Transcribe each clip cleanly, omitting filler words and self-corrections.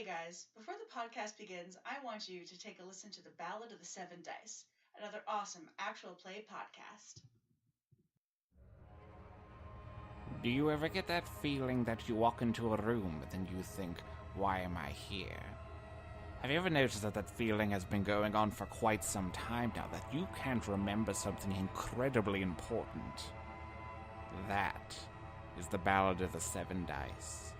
Hey guys, before the podcast begins, I want you to take a listen to The Ballad of the Seven Dice, another awesome actual play podcast. Do you ever get that feeling that you walk into a room and then you think, why am I here? Have you ever noticed that feeling has been going on for quite some time now, that you can't remember something incredibly important? That is the Ballad of the Seven Dice.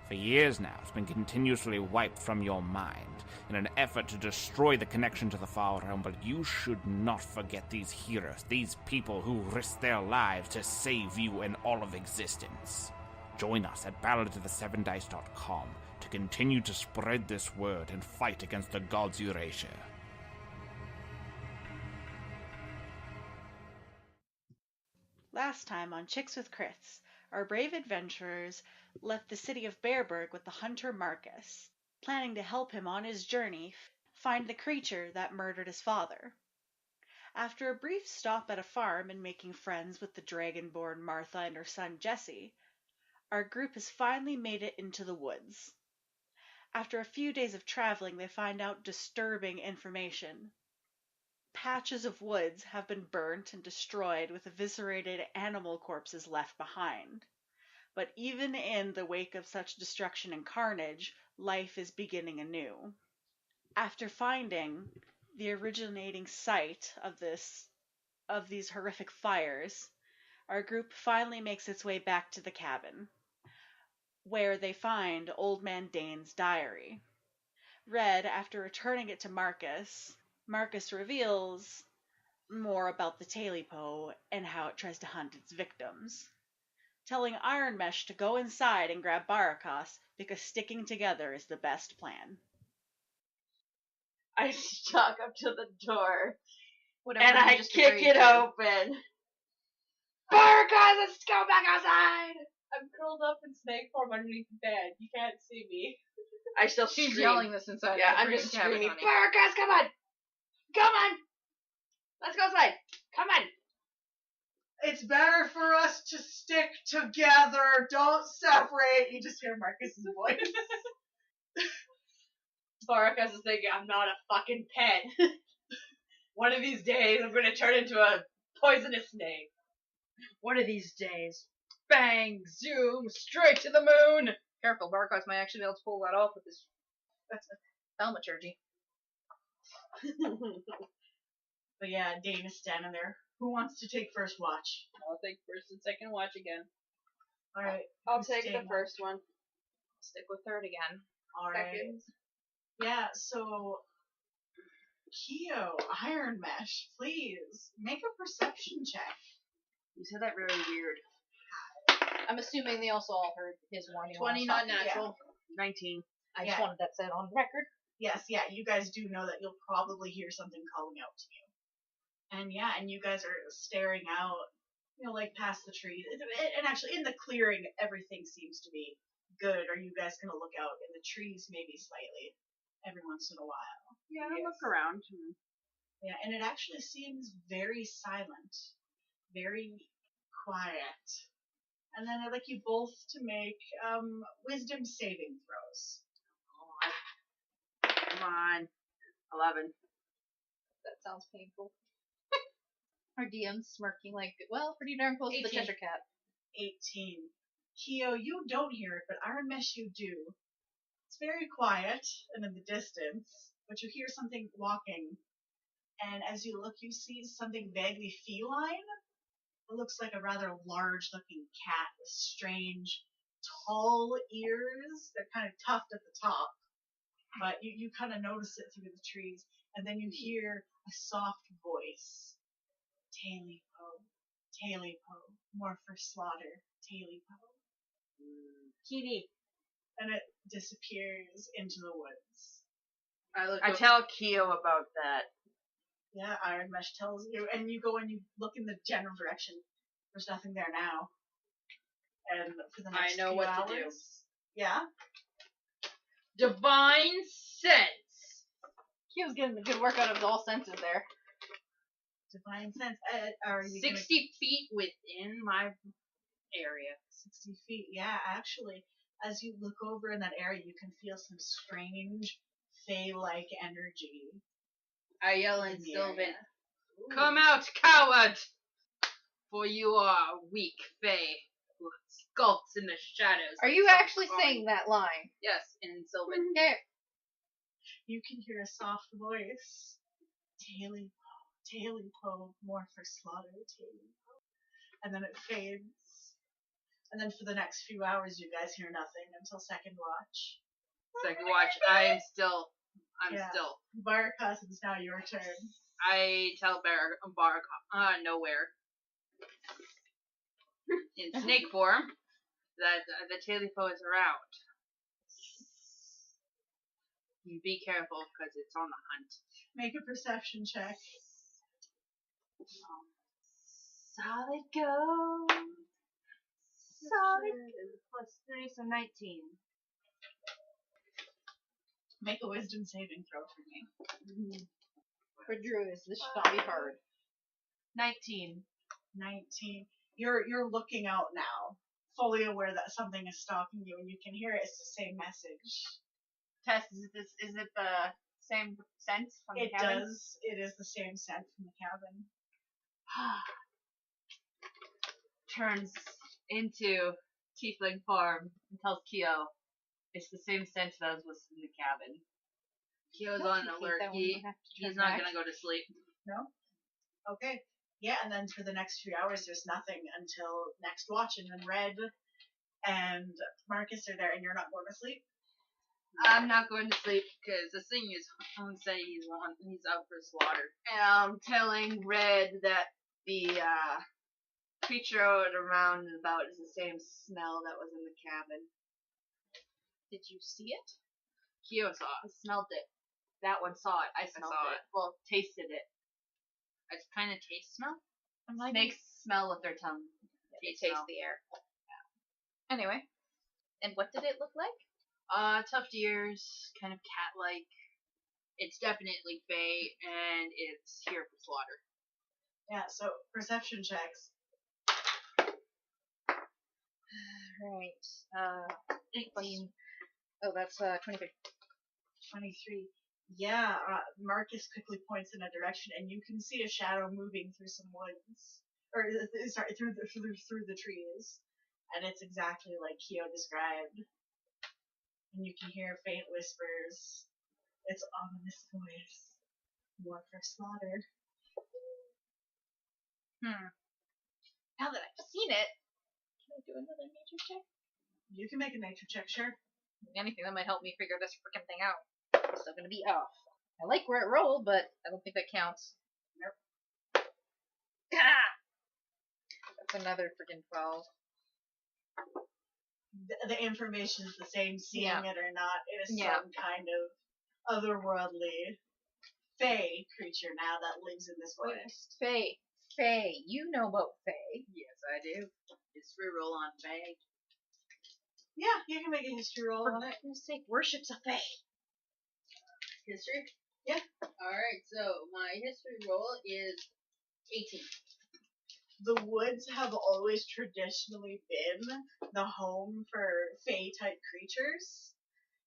For years now, it's been continuously wiped from your mind in an effort to destroy the connection to the Far Realm, but you should not forget these heroes, these people who risked their lives to save you and all of existence. Join us at balladofthesevendice.com to continue to spread this word and fight against the gods' erasure. Last time on Chicks with Crits, our brave adventurers left the city of Bearburg with the hunter Marcus, planning to help him on his journey find the creature that murdered his father. After a brief stop at a farm and making friends with the dragonborn Martha and her son Jesse, our group has finally made it into the woods. After a few days of traveling, they find out disturbing information. Patches of woods have been burnt and destroyed with eviscerated animal corpses left behind. But even in the wake of such destruction and carnage, life is beginning anew. After finding the originating site of these horrific fires, our group finally makes its way back to the cabin, where they find Old Man Dane's diary. Read after returning it to Marcus, Marcus reveals more about the Tailypo and how it tries to hunt its victims, telling Iron Mesh to go inside and grab Barakas because sticking together is the best plan. I stalk up to the door Whatever and I kick it open. Barakas, let's go back outside! I'm curled up in snake form underneath the bed. You can't see me. I still She's scream. yelling this inside. Yeah, the I'm green just cabin, screaming, honey. Barakas, come on! Come on! Let's go outside! Come on! It's better for us to stick together. Don't separate. You just hear Marcus's voice. Barakas is thinking, I'm not a fucking pet. One of these days, I'm going to turn into a poisonous snake. One of these days. Bang! Zoom! Straight to the moon! Careful, Barakas might actually be able to pull that off with his thaumaturgy. But yeah, Dane is standing there. Who wants to take first watch? I'll take first and second watch again. All right. I'll who's take the staying first one. Stick with third again. All right. Second. Yeah, so Keo, Iron Mesh, please make a perception check. You said that really weird. I'm assuming they also all heard his warning. 20, not natural. 19. I just wanted that said on record. Yes, yeah, you guys do know that you'll probably hear something calling out to you. And yeah, and you guys are staring out, like past the trees. And actually, in the clearing, everything seems to be good. Are you guys going to look out in the trees maybe slightly every once in a while? Yeah, Yes. look around. Yeah, and it actually seems very silent, very quiet. And then I'd like you both to make wisdom saving throws. Come on. 11. That sounds painful. Our DM's smirking like, well, pretty darn close to the 18. Cheshire Cat. 18. Keo, you don't hear it, but Iron Mesh, you do. It's very quiet and in the distance, but you hear something walking. And as you look, you see something vaguely feline. It looks like a rather large-looking cat with strange, tall ears. They're kind of tufted at the top, but you kind of notice it through the trees. And then you hear a soft voice. Tailypo, Tailypo, more for slaughter, Tailypo. Kitty. And it disappears into the woods. I tell Keo about that. Yeah, Iron Mesh tells you, and you go and you look in the general direction. There's nothing there now. And for the next I know few what hours, to do. Yeah? Divine sense. He was getting a good work out of all senses there. Divine sense. Are you 60 feet within my area. 60 feet, yeah, actually. As you look over in that area, you can feel some strange fey-like energy. I yell in in the Sylvan, area. "Come out, coward! For you are a weak fey who skulks in the shadows. Are like you some actually common-" saying that line? Yes, in Sylvan. Okay. You can hear a soft voice. Tailypo, more for slaughter, Tailypo. And then it fades. And then for the next few hours, you guys hear nothing until second watch. Second watch, I'm still. Barakas, it's now your turn. I tell Baraka, nowhere. In snake form, that the Tailypo is around. Be careful, because it's on the hunt. Make a perception check. Solid gold. Solid gold. +3, so 19. Make a wisdom saving throw for me. For druids, this should not be hard. 19. 19. You're looking out now, fully aware that something is stalking you, and you can hear it. It's the same message. Tess, is it the same scent from the cabin? It is the same scent from the cabin. Turns into tiefling form and tells Kyo it's the same scent that was in the cabin. Kyo's on alert. He's not gonna go to sleep. No? Okay. Yeah, and then for the next few hours, there's nothing until next watch, and then Red and Marcus are there, and you're not going to sleep. I'm not going to sleep because the thing is, I'm saying he's out for slaughter. And I'm telling Red that the creature out around and about is the same smell that was in the cabin. Did you see it? Kyo saw I it. smelled it. That one saw it. I smelled saw it. it. Well, tasted it. It's kind of taste smell. Snakes smell with their tongue. They taste smell. the air. Anyway. And what did it look like? Tuft ears, kind of cat-like. It's definitely fey, and it's here for slaughter. Yeah, so perception checks. Right. 18. Oh, that's 23. 23. Yeah, Marcus quickly points in a direction, and you can see a shadow moving through some woods, or sorry, through the trees, and it's exactly like Kyo described. And you can hear faint whispers. Its ominous voice. More for slaughter. Now that I've seen it, can I do another nature check? You can make a nature check, sure. Anything that might help me figure this freaking thing out. It's still gonna be off. I like where it rolled, but I don't think that counts. Nope. Ah! That's another freaking 12. The information is the same, seeing Yeah. it or not. It is Yeah. some kind of otherworldly fey creature now that lives in this forest. Faye. Faye. You know about Faye. Yes, I do. History roll on fey. Yeah, you can make a history roll on it. For goodness sake, worships a Faye. History? Yeah. Alright, so my history roll is 18. The woods have always traditionally been the home for fey-type creatures.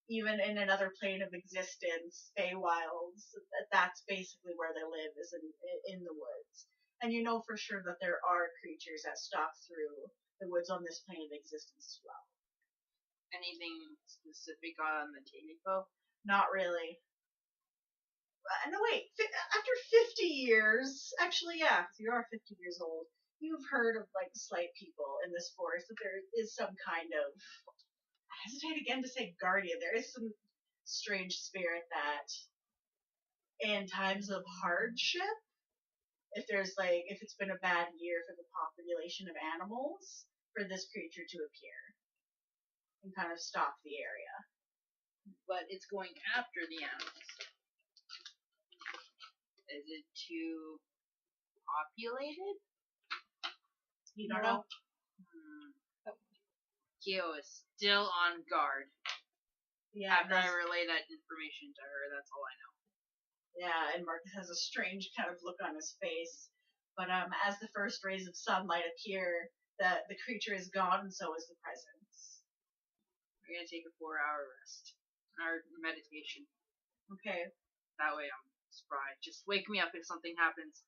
Even in another plane of existence, Feywilds, that's basically where they live, is in the woods. And you know for sure that there are creatures that stalk through the woods on this plane of existence as well. Anything specific on the Tailypo? Not really. No, wait. After 50 years, actually, yeah, you are 50 years old. You've heard of like slight people in this forest, that there is some kind of, I hesitate again to say guardian. There is some strange spirit that, in times of hardship, if it's been a bad year for the population of animals, for this creature to appear and kind of stalk the area. But it's going after the animals. Is it too populated? You don't know? Kyo is still on guard. Yeah, After I relay that information to her, that's all I know. Yeah, and Marcus has a strange kind of look on his face. But as the first rays of sunlight appear, the creature is gone, and so is the presence. We're gonna take a 4-hour rest. Or meditation. Okay. That way I'm spry. Just wake me up if something happens.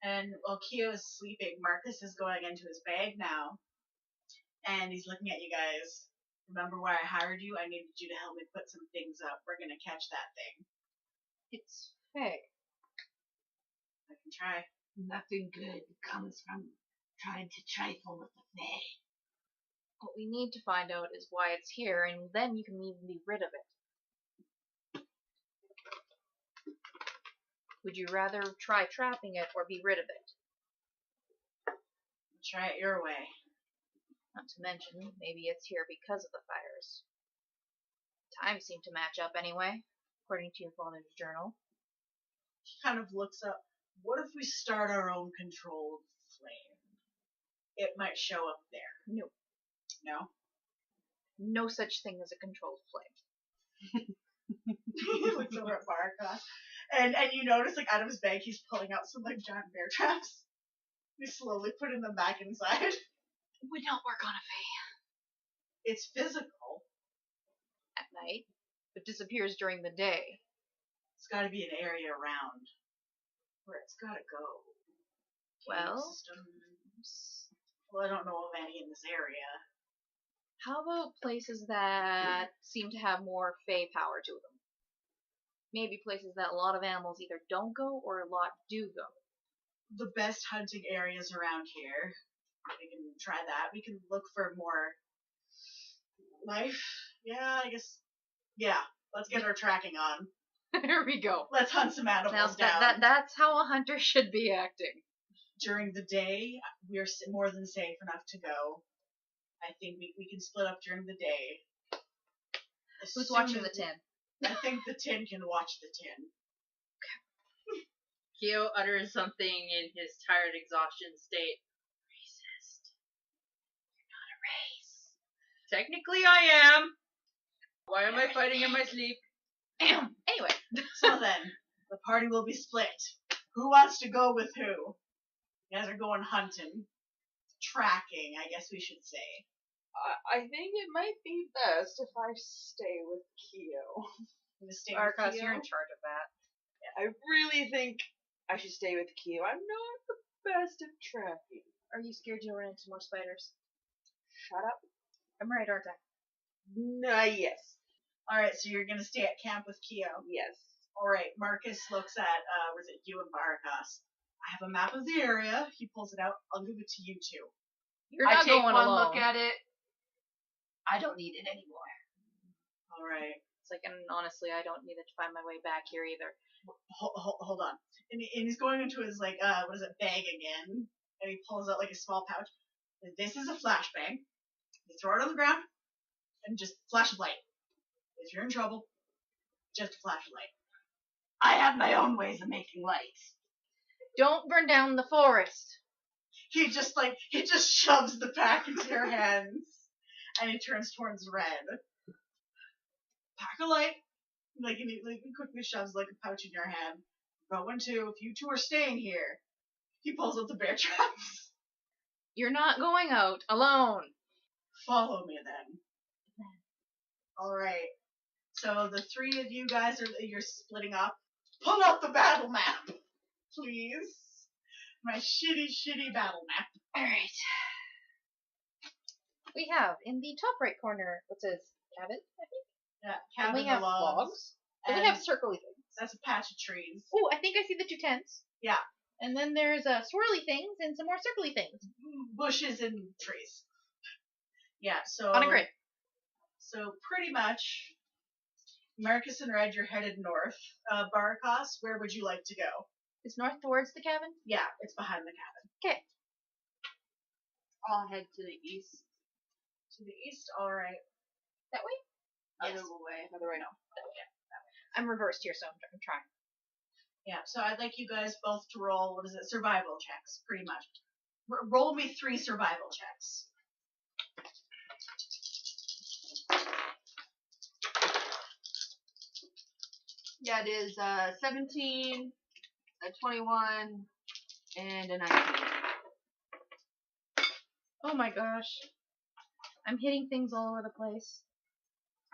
And while Keo is sleeping, Marcus is going into his bag now. And he's looking at you guys. Remember why I hired you? I needed you to help me put some things up. We're gonna catch that thing. It's fake. I can try. Nothing good comes from trying to trifle with the Fae. What we need to find out is why it's here, and then you can even be rid of it. Would you rather try trapping it or be rid of it? Try it your way. Not to mention, maybe it's here because of the fires. Times seem to match up anyway, according to your father's journal. He kind of looks up. What if we start our own controlled flame? It might show up there. No. No? No such thing as a controlled flame. He looks over at Baraka. And you notice, like, out of his bag, he's pulling out some, like, giant bear traps. He's slowly putting them back inside. We don't work on a Fae. It's physical. At night, but disappears during the day. It's gotta be an area around where it's gotta go. Well? Systems. Well, I don't know of any in this area. How about places that seem to have more Fae power to them? Maybe places that a lot of animals either don't go or a lot do go. The best hunting areas around here. We can try that. We can look for more life. Yeah, I guess. Yeah, let's get our tracking on. There we go. Let's hunt some animals Now, down. that's how a hunter should be acting. During the day, we're more than safe enough to go. I think we can split up during the day. Who's watching the tin? I think the tin can watch the tin. Kyo utters something in his tired exhaustion state. Racist. You're not a race. Technically I am. Why am I fighting in my sleep? Anyway. So then, the party will be split. Who wants to go with who? You guys are going hunting. Tracking, I guess we should say. I think it might be best if I stay with Keo. Arcos, you're in charge of that. I really think I should stay with Keo. I'm not the best at tracking. Are you scared you'll run into more spiders? Shut up. I'm right, aren't I? Yes. Alright, so you're gonna stay at camp with Keo. Yes. Alright, Marcus looks at, was it you and Baracos? I have a map of the area. He pulls it out. I'll give it to you two. You're I not take going one alone. look at it. I don't need it anymore. Alright. It's like, and honestly, I don't need to find my way back here either. Hold on. And he's going into his, like, what is it, bag again. And he pulls out, like, a small pouch. This is a flashbang. You throw it on the ground, and just flash a light. If you're in trouble, just a flashlight. I have my own ways of making lights. Don't burn down the forest. He just shoves the pack into your hands, and he turns towards Red. Pack a light. Like, and he quickly shoves, like, a pouch in your hand. Going to, if you two are staying here. He pulls out the bear traps. You're not going out alone. Follow me then. Alright. So the three of you guys you're splitting up. Pull out the battle map, please. My shitty battle map. Alright. We have, in the top right corner, what says cabin, I think? Yeah, And cabin we have logs. And we have circly things. That's a patch of trees. Oh, I think I see the two tents. Yeah. And then there's swirly things and some more circly things. Bushes and trees. Yeah, so On a grid. So pretty much Marcus and Red, you're headed north. Baracos, where would you like to go? Is north towards the cabin? Yeah, it's behind the cabin. Okay. I'll head to the east. To the east, alright. That way? Yes. Other way. No. I'm reversed here, so I'm trying. Yeah, so I'd like you guys both to roll, what is it, survival checks, pretty much. Roll me 3 survival checks. Yeah, it is 17, a 21, and a 19. Oh my gosh. I'm hitting things all over the place.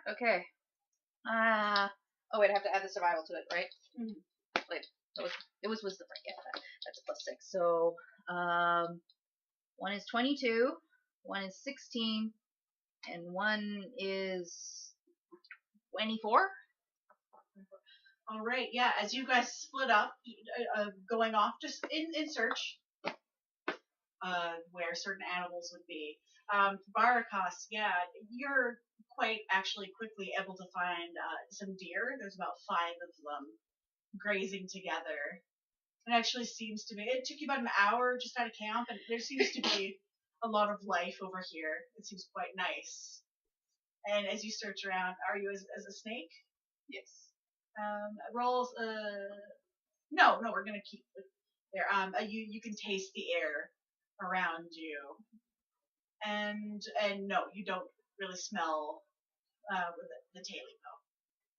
Okay. Oh wait, I have to add the survival to it, right? Mhm. Wait, it was wisdom, right? Yeah, that's a +6. So, one is 22, one is 16, and one is 24. All right, yeah. As you guys split up, going off just in search, where certain animals would be. Barakas, yeah, you're quite actually quickly able to find some deer. There's about 5 of them grazing together. It actually seems to be. It took you about an hour just out of camp, and there seems to be a lot of life over here. It seems quite nice. And as you search around, are you as a snake? Yes. Rolls. No, we're gonna keep it there. You can taste the air around you, and no, you don't really smell the Tailypo.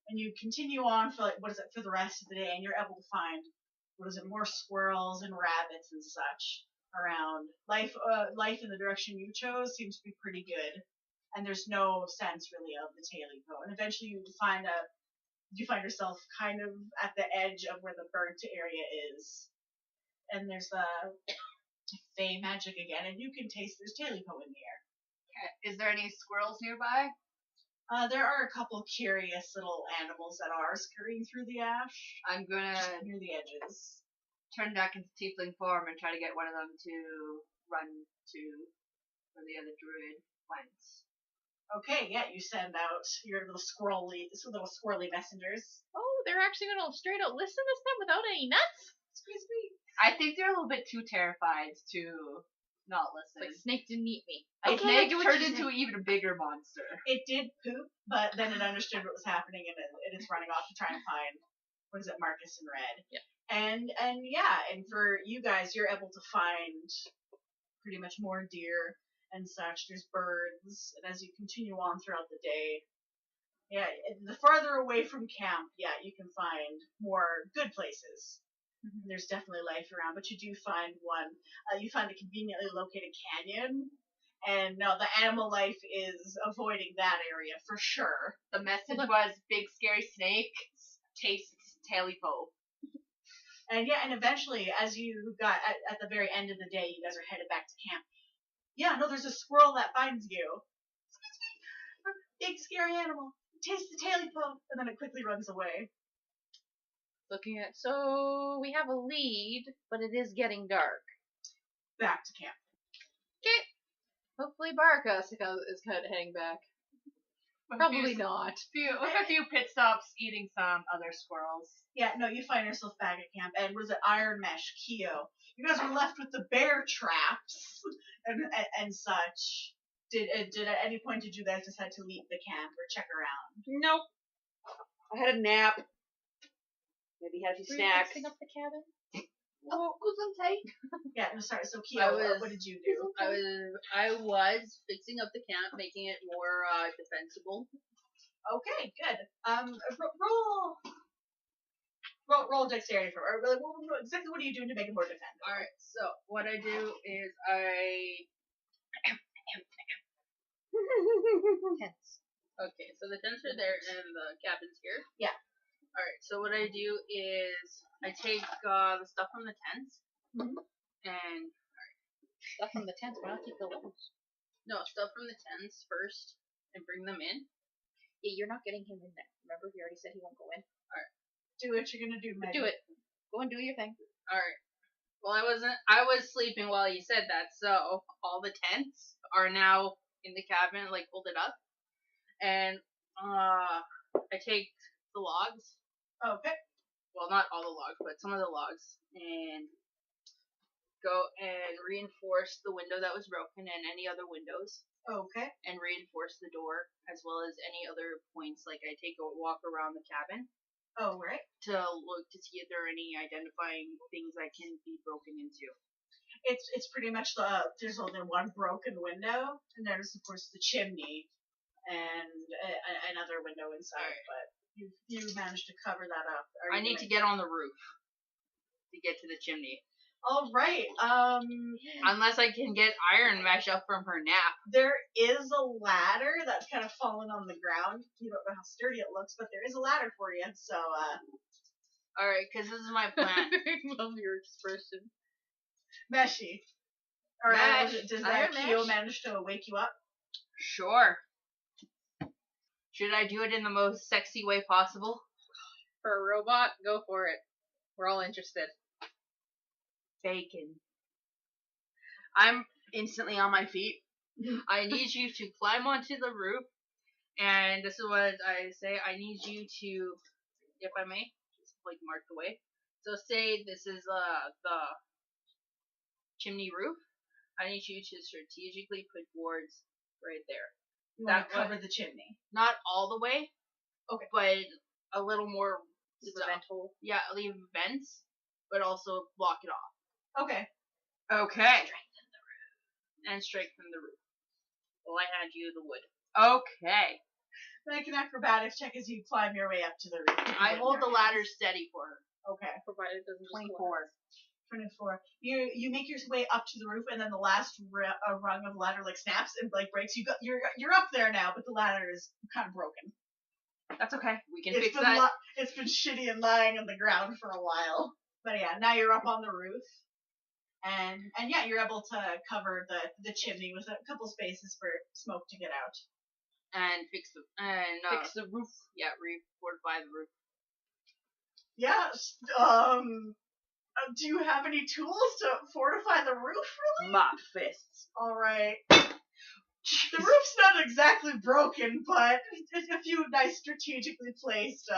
And you continue on for for the rest of the day, and you're able to find more squirrels and rabbits and such around. Life in the direction you chose seems to be pretty good, and there's no sense really of the Tailypo. And eventually you find yourself kind of at the edge of where the burnt area is, and there's the Fey magic again, and you can taste there's Tailypo in the air. Okay. Is there any squirrels nearby? There are a couple curious little animals that are scurrying through the ash, I'm gonna just near the edges. turn back into tiefling form and try to get one of them to run to where the other druid went. Okay, yeah, you send out your little squirrely messengers. Oh, they're actually gonna straight out listen to stuff without any nuts? Excuse me. I think they're a little bit too terrified to not listen. Like Snake didn't eat me. The Okay, I snake get what turned you're into an even bigger monster. It did poop, but then it understood what was happening, and it's running off to try and find Marcus and Red. Yeah. And yeah, and for you guys, you're able to find pretty much more deer and such. There's birds, and as you continue on throughout the day, yeah, the farther away from camp, yeah, you can find more good places. Mm-hmm. There's definitely life around, but you do find one. You find a conveniently located canyon, and no, the animal life is avoiding that area for sure. The message was big scary snake tastes Tailypo. And yeah, and eventually, as you got at the very end of the day, you guys are headed back to camp. Yeah, no, there's a squirrel that finds you. Excuse me, big scary animal. Taste the Tailypo, and then it quickly runs away. Looking at, so we have a lead, but it is getting dark. Back to camp. Okay. Hopefully Barkas is kind of heading back. Probably not. A few pit stops, eating some other squirrels. Yeah, no, you find yourself back at camp, and was it Iron Mesh, Keo? You guys were left with the bear traps and such. Did at any point did you guys decide to leave the camp or check around? Nope. I had a nap. Maybe had a few Were you snacks. fixing up the cabin? Oh, Guzentay. Yeah, no, sorry. So Keo, what did you do? I was fixing up the camp, making it more defensible. Okay, good. Roll dexterity for. Or exactly what are you doing to make it more defensive? All right. So what I do is Hence. Okay, so the tents are there and the cabin's here. Yeah. All right. So what I do is I take the stuff from the tents and Stuff from the tents, why not keep the loads? no stuff from the tents first and bring them in. Yeah, you're not getting him in there. Remember, he already said he won't go in. Do what you're gonna do, Meg. Do it. Go and do your thing. All right. Well, I was sleeping while you said that, so all the tents are now in the cabin, like folded up, and I take the logs. Okay. Well, not all the logs, but some of the logs, and go and reinforce the window that was broken and any other windows, Okay. and reinforce the door as well as any other points. Like I take a walk around the cabin Oh, right. to look to see if there are any identifying things that can be broken into. It's pretty much there's only one broken window, and there's of course the chimney and another window inside. Right. But you managed to cover that up. I need to get on the roof to get to the chimney. All right. Unless I can get iron mesh up from her nap. There is a ladder that's kind of fallen on the ground. You don't know how sturdy it looks, but there is a ladder for you. So, Alright, because this is my plan. I love your expression. Meshi. Or Mesh. does Iron Kyo Mesh? manage to wake you up? Sure. Should I do it in the most sexy way possible? For a robot, go for it. We're all interested. Bacon. I'm instantly on my feet. I need you to climb onto the roof, and this is what I say. I need you to, if I may, just like mark the way. So say this is the chimney roof. I need you to strategically put boards right there. You want That to cover way. the chimney. Not all the way, Okay. but a little more. Leave stuff. a vent hole. Yeah, leave vents, but also block it off. Okay. Okay. And strengthen the roof. Well, I hand you the wood. Okay. Make an acrobatics check as you climb your way up to the roof. I hold the ladder steady for her. Okay. Provided it doesn't just 24. 24. You make your way up to the roof, and then the last rung of the ladder like snaps and like breaks. You're up there now, but the ladder is kind of broken. That's okay. We can It's fix been that. it's been shitty and lying on the ground for a while. But yeah, now you're up on the roof, and yeah, you're able to cover the chimney with a couple spaces for smoke to get out. And fix the fix the roof. Yeah, refortify the roof. Yes. Do you have any tools to fortify the roof? Really? My fists. All right. The roof's not exactly broken, but a few nice strategically placed,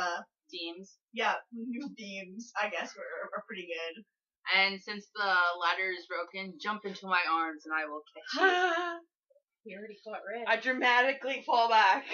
Beams. yeah, new beams, I guess, are pretty good. And since the ladder is broken, jump into my arms and I will catch you. We already caught Red. I dramatically fall back.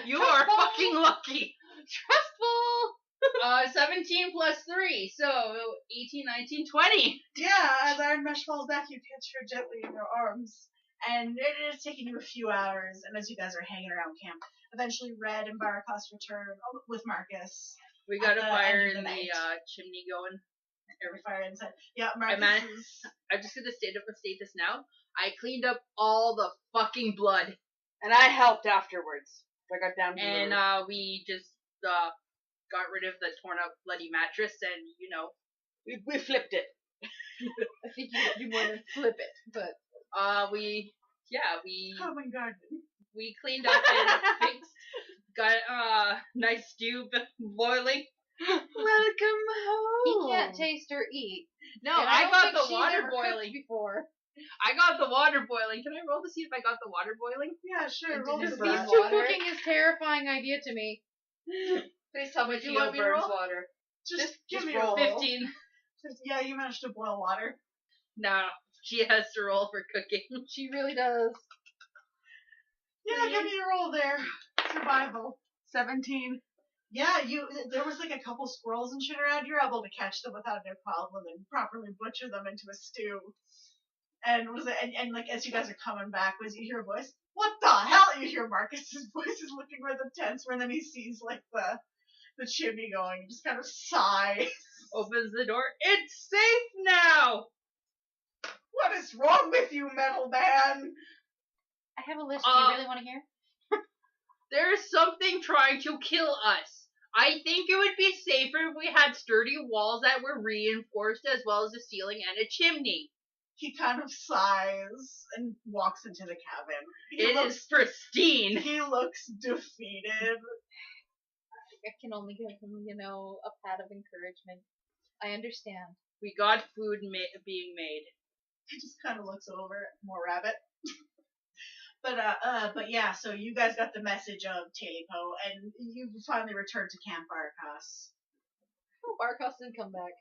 You are fucking lucky. Trustful! 17 plus 3, so 18, 19, 20. Yeah, as Iron Mesh falls back, you catch her gently in your arms. And it is taking you a few hours, and as you guys are hanging around camp, eventually Red and Barakas return with Marcus. We got a At the fire end of in the the night. chimney going. Every fire inside. Yeah, Marcus man- is... I'm just gonna state this now. I cleaned up all the fucking blood. And I helped afterwards. So I got down to the And roof. we just got rid of the torn up bloody mattress and, you know, We flipped it. I think you more than flip it, but we Common garden. we cleaned up and fixed. Got nice stew boiling. Welcome home. he can't taste or eat. No, And I don't got think the she's water ever cooked boiling. before. I got the water boiling. Can I roll to see if I got the water boiling? Yeah, sure. And Roll this for beef that. stew cooking is a terrifying idea to me. Please tell me Would you Theo let me burns roll? water. Just give just me roll. a roll. 15. Yeah, you managed to boil water. No, she has to roll for cooking. She really does. Yeah, give me a roll there. Survival. 17. Yeah, there was like a couple squirrels and shit around. You're able to catch them without no problem and properly butcher them into a stew. And and like as you guys are coming back, you hear a voice? What the hell? You hear Marcus's voice is looking where the tents were, and then he sees like the chimney going. He just kind of sighs. Opens the door. It's safe now. What is wrong with you, metal man? I have a list. Do you really want to hear? There's something trying to kill us. I think it would be safer if we had sturdy walls that were reinforced as well as a ceiling and a chimney. He kind of sighs and walks into the cabin. It is pristine. He looks defeated. I can only give him, a pat of encouragement. I understand. We got food being made. He just kind of looks over at more rabbit. But yeah, so you guys got the message of Tailypo, and you finally returned to Camp Barakas. Oh, Barkos didn't come back.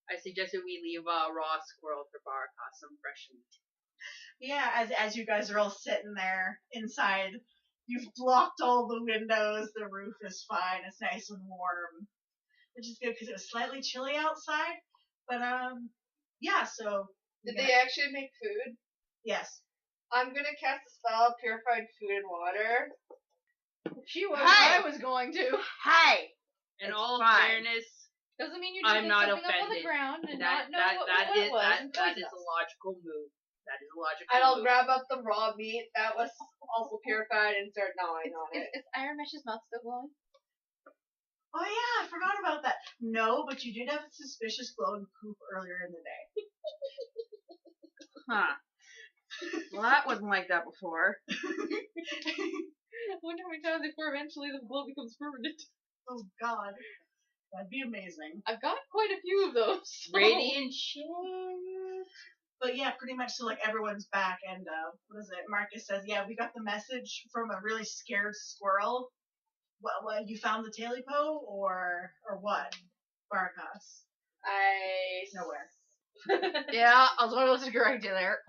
I suggested we leave raw squirrel for Barakas, some fresh meat. Yeah, as you guys are all sitting there inside, you've blocked all the windows, the roof is fine, it's nice and warm, which is good because it was slightly chilly outside, but yeah, so... Did they actually make food? Yes. I'm gonna cast a spell of purified food and water. She was. Hey! I was going to. Hey! In It's all fine. fairness, Doesn't mean you I'm just not something up on the offended. ground and that not know what it was. and that poison is a us. logical move. That is a logical And I'll move. grab up the raw meat that was also purified and start gnawing on it. Is Iron Mesh's mouth still glowing? Oh yeah, I forgot about that. No, but you did have a suspicious glowing poop earlier in the day. Huh. Well, that wasn't like that before. I wonder how many times before eventually the glow becomes permanent. Oh god. That'd be amazing. I've got quite a few of those. so- Radiant shit. But yeah, pretty much so like everyone's back and what is it? Marcus says, yeah, we got the message from a really scared squirrel. What you found the Tailypo or what? Barkas. Nowhere. Yeah, I was going to listen to correct you there.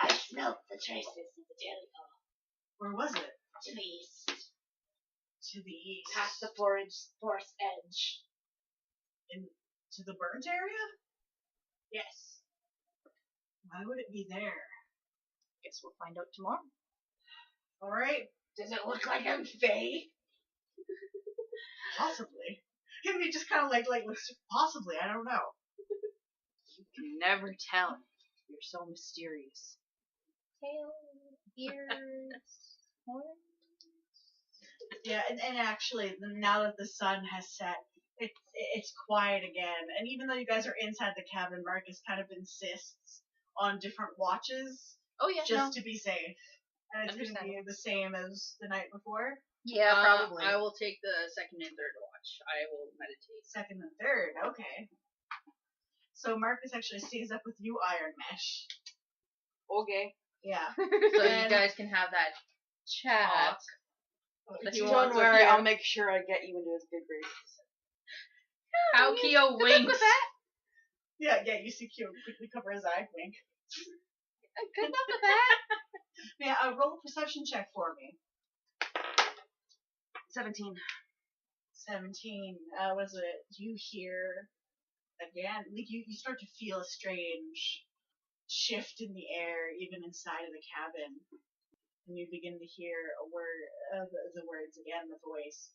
I smelled the traces of the Tailypo. Where was it? To the east. To the east. Past the forest edge. To the burnt area? Yes. Why would it be there? Guess we'll find out tomorrow. Alright, Does it look like I'm fey? possibly. Can we just kinda like possibly, I don't know. You can never tell. You're so mysterious. Tail, ears, horns. Yeah, and actually, now that the sun has set, it's quiet again. And even though you guys are inside the cabin, Marcus kind of insists on different watches Oh yeah, just to be safe. And it's going to be Understandable. the same as the night before. Yeah, probably. I will take the second and third watch. I will meditate. Second and third, okay. So Marcus actually stays up with you, Iron Mesh. Okay. Yeah. So you And- guys can have that chat. Talk. That he Don't wants with worry, you. I'll make sure I get you into his good graces. How Keo Good luck with winks. that. Yeah, you see Q quickly cover his eye, wink. Good luck with that. Yeah, roll a perception check for me. 17. 17. Was it? You hear again? Like you start to feel a strange shift in the air, even inside of the cabin, and you begin to hear a word, the words again, the voice,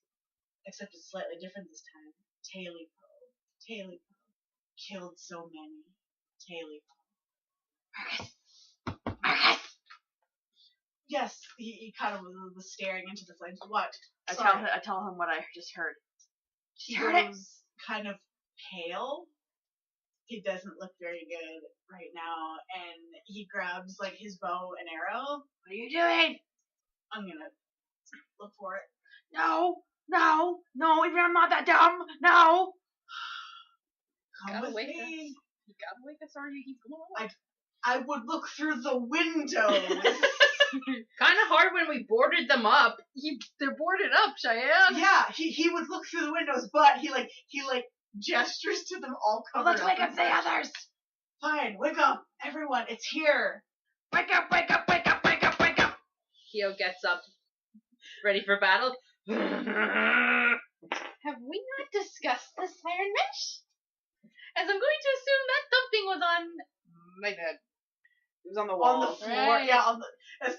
except it's slightly different this time. Tailypo, Tailypo, killed so many. Tailypo. Marcus! Yes, he kind of was staring into the flames. What? I Sorry. tell him what I just heard. He heard it? goes kind of pale. He doesn't look very good right now, and he grabs like his bow and arrow. What are you doing? I'm gonna look for it. No, even I'm not that dumb. No. Come Gotta with wake me. You gotta wake us or you keep going. I would look through the windows. Kind of hard when we boarded them up. They're boarded up, Cheyenne. Yeah, he would look through the windows, but he gestures to them all Well, covered let's wake up in the flames. others. Fine, wake up, everyone. It's here. Wake up, wake up, wake up, wake up, wake up. Keo gets up, ready for battle. Have we not discussed this, Iron Mesh? As I'm going to assume that something was on my bed. It was on the On wall. the floor. Right. Yeah,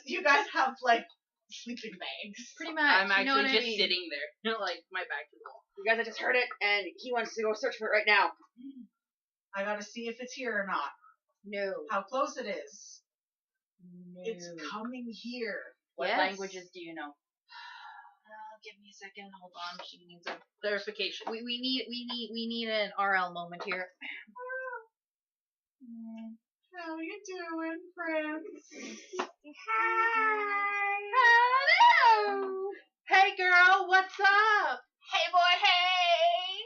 you guys have like sleeping bags. Pretty much. I'm you know actually what I just mean? sitting there, like my back to the wall. You guys, I just heard it, and he wants to go search for it right now. I gotta see if it's here or not. No. How close it is. No. It's coming here. What Yes. languages do you know? Give me a second. Hold on. She needs a. Clarification. We need an RL moment here. How you doing, friends? Hello. Hey girl, what's up? Hey boy. Hey.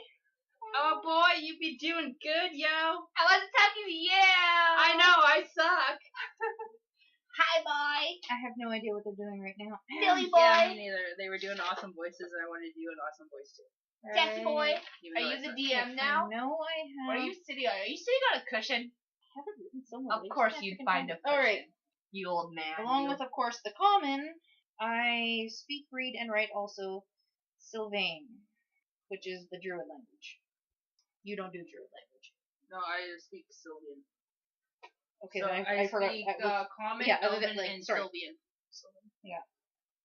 Oh boy, you be doing good, yo. I wasn't talking to you. I know, I suck. Hi boy. I have no idea what they're doing right now. Billy boy. Yeah, me neither. They were doing awesome voices, and I wanted to do an awesome voice too. Sexy boy. Even Are though you I the suck. DM now? No, I have. What are you sitting on? Are you sitting on a cushion? I have it written somewhere. Of course you'd find a cushion. Alright. You old man. Along you. with, of course, the common, I speak, read, and write also Sylvain, which is the Druid language. You don't do Druid language. No, I speak Sylvian. Okay, So then I forgot. speak Common, yeah, other Elven, than, like, and sorry. Sylvian.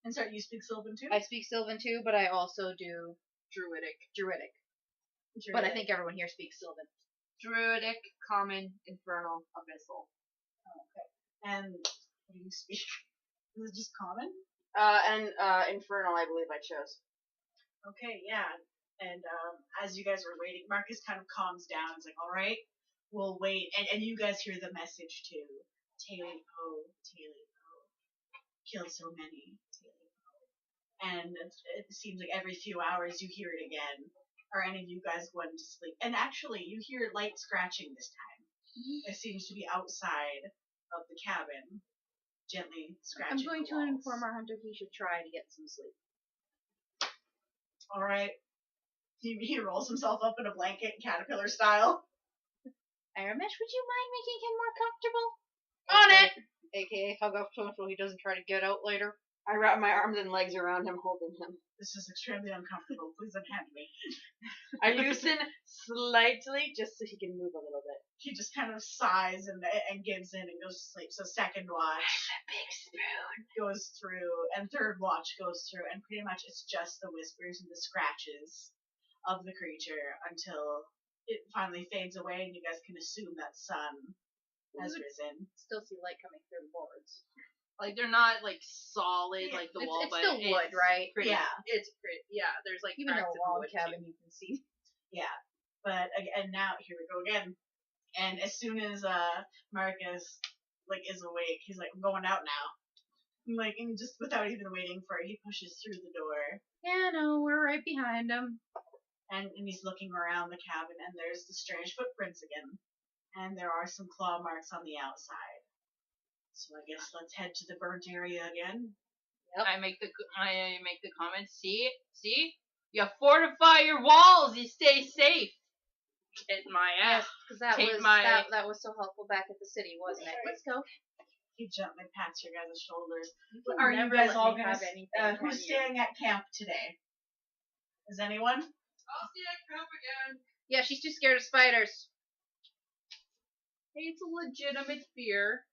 And sorry, you speak Sylvan too? I speak Sylvan too, but I also do Druidic. But I think everyone here speaks Sylvan. Druidic, Common, Infernal, Abyssal. And what do you speak? Is it just common? And Infernal, I believe I chose. Okay, yeah. And as you guys were waiting, Marcus kind of calms down. He's like, all right, we'll wait. And you guys hear the message too. Tailypo, Tailypo. Killed so many, Tailypo. And it seems like every few hours you hear it again. Are any of you guys going to sleep? And actually, you hear light scratching this time. It seems to be outside of the cabin, gently scratching. I'm going the to walls. inform our hunter he should try to get some sleep. All right. He rolls himself up in a blanket, caterpillar style. Aramesh, would you mind making him more comfortable? On it! AKA hug up to him so he doesn't try to get out later. I wrap my arms and legs around him, holding him. This is extremely uncomfortable. Please unhand me. I loosen slightly just so he can move a little bit. He just kind of sighs and gives in and goes to sleep. So second watch Big spoon. goes through, and third watch goes through, and pretty much it's just the whispers and the scratches of the creature until it finally fades away, and you guys can assume that sun has risen. Still see light coming through the boards. Like they're not like solid Yeah, like the It's, wall, it's but still wood, right? Pretty, Yeah. it's pretty. Yeah, there's like Even cracks though in a the log wood cabin too. you can see. Yeah, but and now here we go again. And as soon as Marcus like is awake, he's like, I'm going out now. Like, and just without even waiting for it, he pushes through the door. Yeah, no, we're right behind him. And he's looking around the cabin, and there's the strange footprints again. And there are some claw marks on the outside. So I guess let's head to the burnt area again. I make the comment. See, you fortify your walls. You stay safe. Hit my Yes, ass. because that Take was my- that was so helpful back at the city, wasn't it? Let's go. He gently pats your guys' shoulders. can Are you never guys let all me gonna? have anything, Who's can you? staying at camp today? Is anyone? I'll see that crap again. Yeah, she's too scared of spiders. It's a legitimate fear.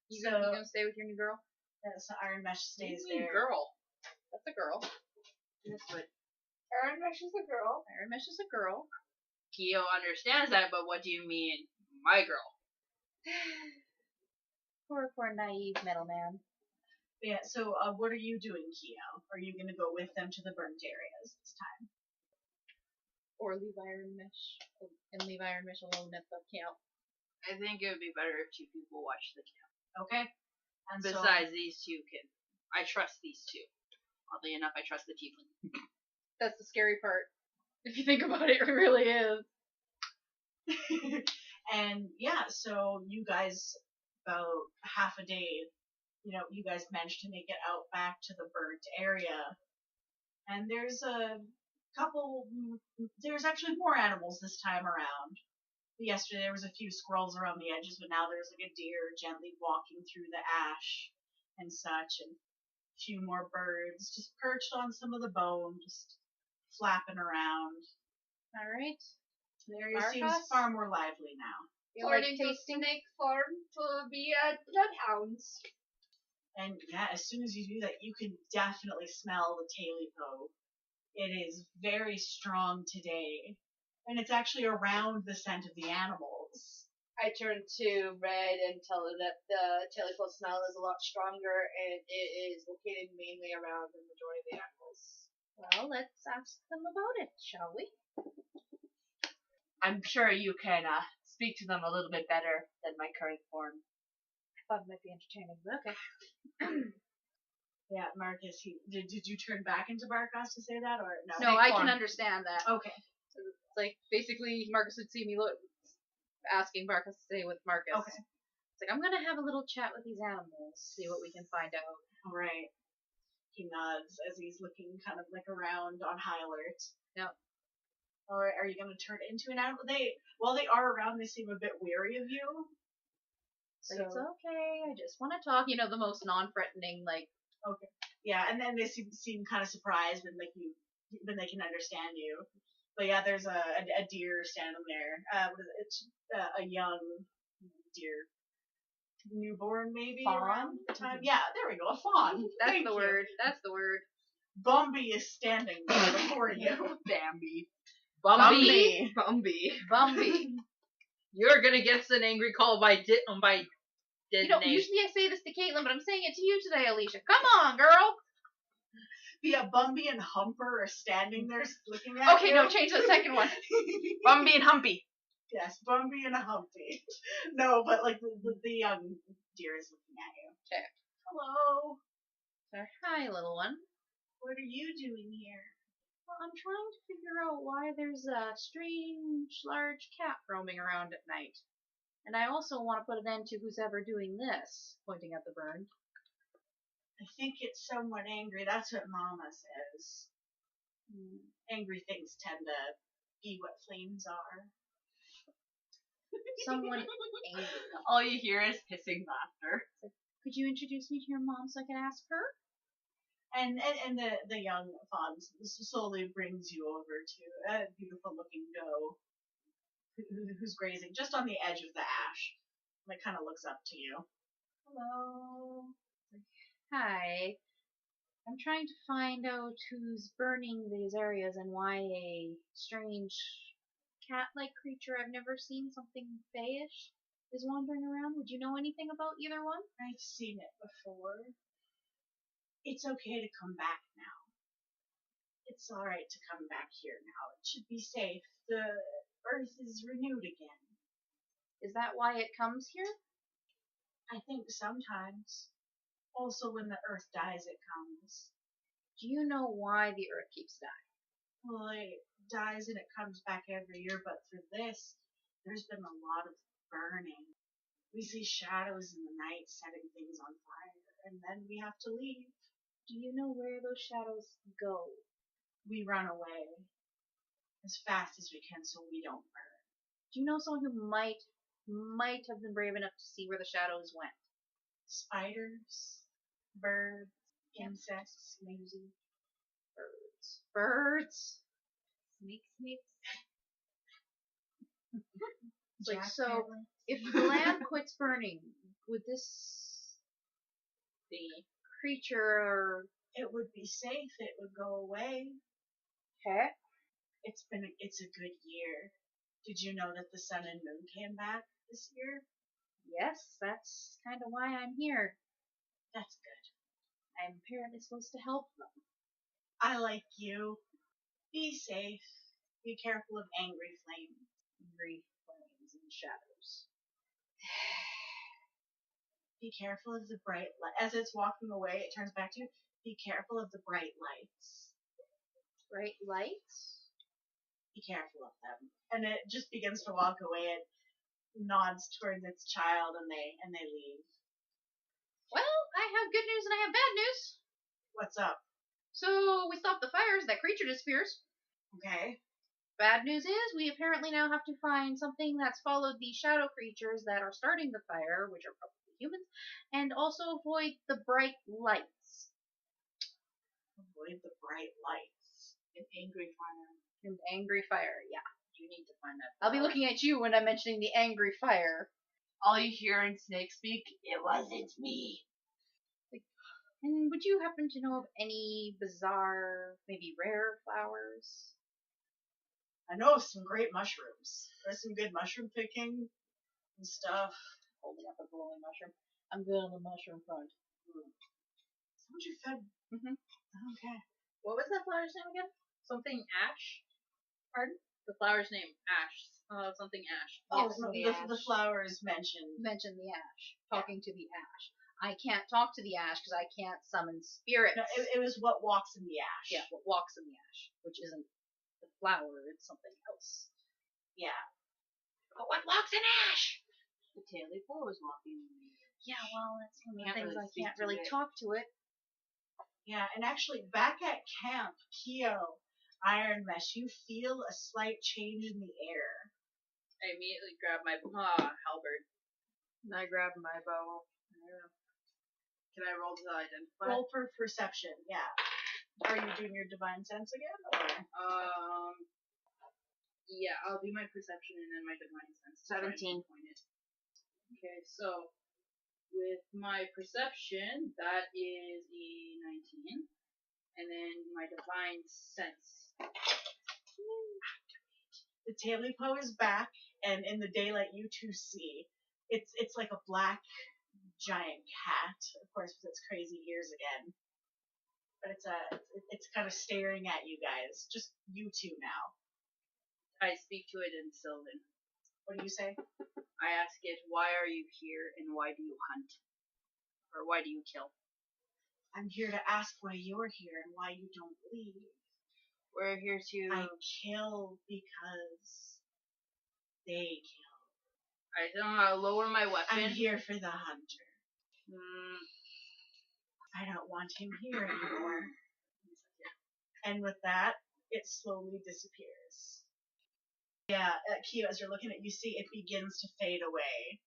You So- gonna stay with your new girl? So Iron Mesh stays What do you mean, there. girl. That's a girl. Yes, but Iron Mesh is a girl. Iron Mesh is a girl. Kyo understands that. But what do you mean, my girl? Poor naive metal man. Yeah. So what are you doing, Keo? Are you gonna go with them to the burnt areas this time? Or leave Iron Mesh alone at the camp. I think it would be better if two people watch the camp. Okay. And so- Besides, these two can. I trust these two. Oddly enough, I trust the tiefling. That's the scary part. If you think about it, it really is. And yeah, so you guys about half a day, you guys managed to make it out back to the burnt area. And there's actually more animals this time around. Yesterday there was a few squirrels around the edges, but now there's like a deer gently walking through the ash and such, and a few more birds just perched on some of the bone, just flapping around. Alright. The area seems Marcus? far more lively now. You like According to tasting? Snake Farm to be bloodhounds. And yeah, as soon as you do that, you can definitely smell the Tailypo. It is very strong today. And it's actually around the scent of the animals. I turn to Red and tell her that the Tailypo smell is a lot stronger and it is located mainly around the majority of the animals. Well, let's ask them about it, shall we? I'm sure you can speak to them a little bit better than my current form. I thought it might be entertaining, but okay. Yeah, Marcus, did you turn back into Barkos to say that, or no? No, I form. can understand that. Okay. It's like, basically, Marcus would see me asking Marcus to stay with Marcus. Okay. It's like, I'm gonna have a little chat with these animals, see what we can find out. All right. He nods as he's looking kind of like around on high alert. Yep. All right, are you going to turn into an animal? While they are around, they seem a bit weary of you. Like, it's okay, I just want to talk. The most non-threatening, like, Okay. Yeah, and then they seem kind of surprised when they can understand you. But yeah, there's a deer standing there. What is it? It's a young deer, newborn maybe Fawn? around the time. Yeah, there we go, a fawn. that's Thank the you. word. That's the word. Bumby is standing there before you. Bambi. Bumby. Bumby. You're gonna get an angry call by dead You know, name. usually I say this to Caitlin, but I'm saying it to you today, Alicia. Come on, girl. Yeah, Bumby and Humper are standing there looking at Okay, you. no, change the second one. Bumby and Humpy. Yes, Bumby and a Humpty. No, but like the young deer is looking at you. Okay. Hello. Sorry. Hi, little one. What are you doing here? Well, I'm trying to figure out why there's a strange, large cat roaming around at night. And I also want to put an end to who's ever doing this, pointing at the burn. I think it's someone angry. That's what Mama says. Angry things tend to be what flames are. Someone angry. All you hear is hissing laughter. Could you introduce me to your mom so I can ask her? And the young fawn slowly brings you over to a beautiful looking doe who's grazing just on the edge of the ash. Like kind of looks up to you. Hello. Hi. I'm trying to find out who's burning these areas and why a strange cat-like creature I've never seen, something fayish, is wandering around. Would you know anything about either one? I've seen it before. It's okay to come back now. It's alright to come back here now. It should be safe. The earth is renewed again. Is that why it comes here? I think sometimes. Also when the earth dies, it comes. Do you know why the earth keeps dying? Well, it dies and it comes back every year, but for this, there's been a lot of burning. We see shadows in the night setting things on fire, and then we have to leave. Do you know where those shadows go? We run away as fast as we can so we don't burn. Do you know someone who might have been brave enough to see where the shadows went? Spiders, birds, insects, maybe. Birds. Snakes. Like, so, if the land quits burning, would this creature... It would be safe. It would go away. Okay. It's a good year. Did you know that the sun and moon came back this year? Yes, that's kind of why I'm here. That's good. I'm apparently supposed to help them. I like you. Be safe. Be careful of angry flames. Angry flames and shadows. Be careful of the bright light. As it's walking away, it turns back to you. Be careful of the bright lights. Bright lights? Be careful of them. And it just begins to walk away. It nods towards its child, and they leave. Well, I have good news and I have bad news. What's up? So, we stopped the fires. That creature disappears. Okay. Bad news is we apparently now have to find something that's followed the shadow creatures that are starting the fire, which are probably humans, and also avoid the bright lights. Avoid the bright lights. An angry fire. And angry fire, yeah. You need to find that. I'll be looking at you when I'm mentioning the angry fire. All you hear in snake speak, it wasn't me. And would you happen to know of any bizarre, maybe rare flowers? I know some great mushrooms. There's some good mushroom picking and stuff. Holding up a glowing mushroom. I'm good on the mushroom front. Is that what you fed? Mm-hmm. Okay. What was that flower's name again? Something ash? Pardon? The flower's name, ash. Something ash. Oh, Yes, no, the the flower is mentioned. Mention the ash. Talking to the ash. I can't talk to the ash because I can't summon spirits. No, it was what walks in the ash. Yeah, what walks in the ash, which isn't the flower, it's something else. Yeah. But what walks in ash? The Tailypo is walking. Yeah, well, that's one of the Can't things really I can't speak to really it. talk to it. Yeah, and actually, back at camp, Kyo, Iron Mesh, you feel a slight change in the air. I immediately grab my halberd. And I grab my bow. Can I roll to identify? Roll for perception, yeah. Are you doing your divine sense again? Or? Yeah, I'll do my perception and then my divine sense. to try and 17. pinpoint it. Okay, so with my perception, that is a 19. and then my divine sense. The Tailypo is back, and in the daylight you two see it's like a black giant cat, of course, with its crazy ears again. But it's kind of staring at you guys, just you two now. I speak to it in Sylvan. What do you say? I ask it, why are you here and why do you hunt? Or why do you kill? I'm here to ask why you're here and why you don't leave. We're here to... I kill because they kill. I lower my weapon. I'm here for the hunter. Mm, I don't want him here anymore. And with that, it slowly disappears. Yeah, Kyo, as you're looking at it, you see it begins to fade away.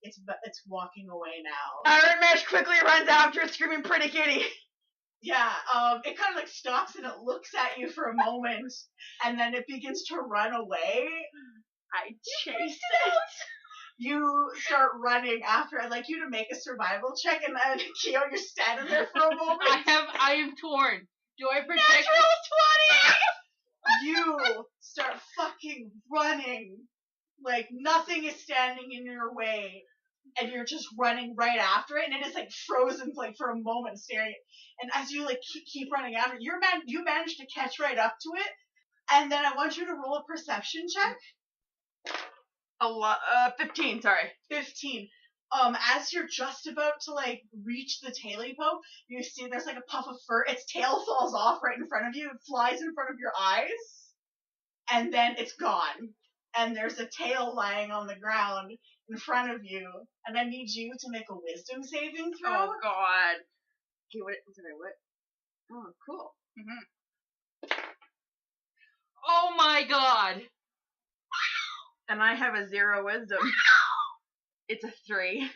It's walking away now. Iron Mesh quickly runs after it, screaming, "Pretty kitty!" Yeah, it kind of like stops and it looks at you for a moment, and then it begins to run away. I chase it. You start running after. I'd like you to make a survival check, and then Kyo, you're standing there for a moment. I am torn. Do I protect? Natural 20. You start fucking running like nothing is standing in your way, and you're just running right after it, and it is like frozen like for a moment, staring. And as you like keep running after it, you manage to catch right up to it, and then I want you to roll a perception check. 15, sorry. 15. As you're just about to like reach the Tailypo, you see there's like a puff of fur. Its tail falls off right in front of you. It flies in front of your eyes, and then it's gone. And there's a tail lying on the ground in front of you. And I need you to make a wisdom saving throw. Oh god. Okay, what? Oh, cool. Oh my god! And I have a 0 wisdom. It's a 3.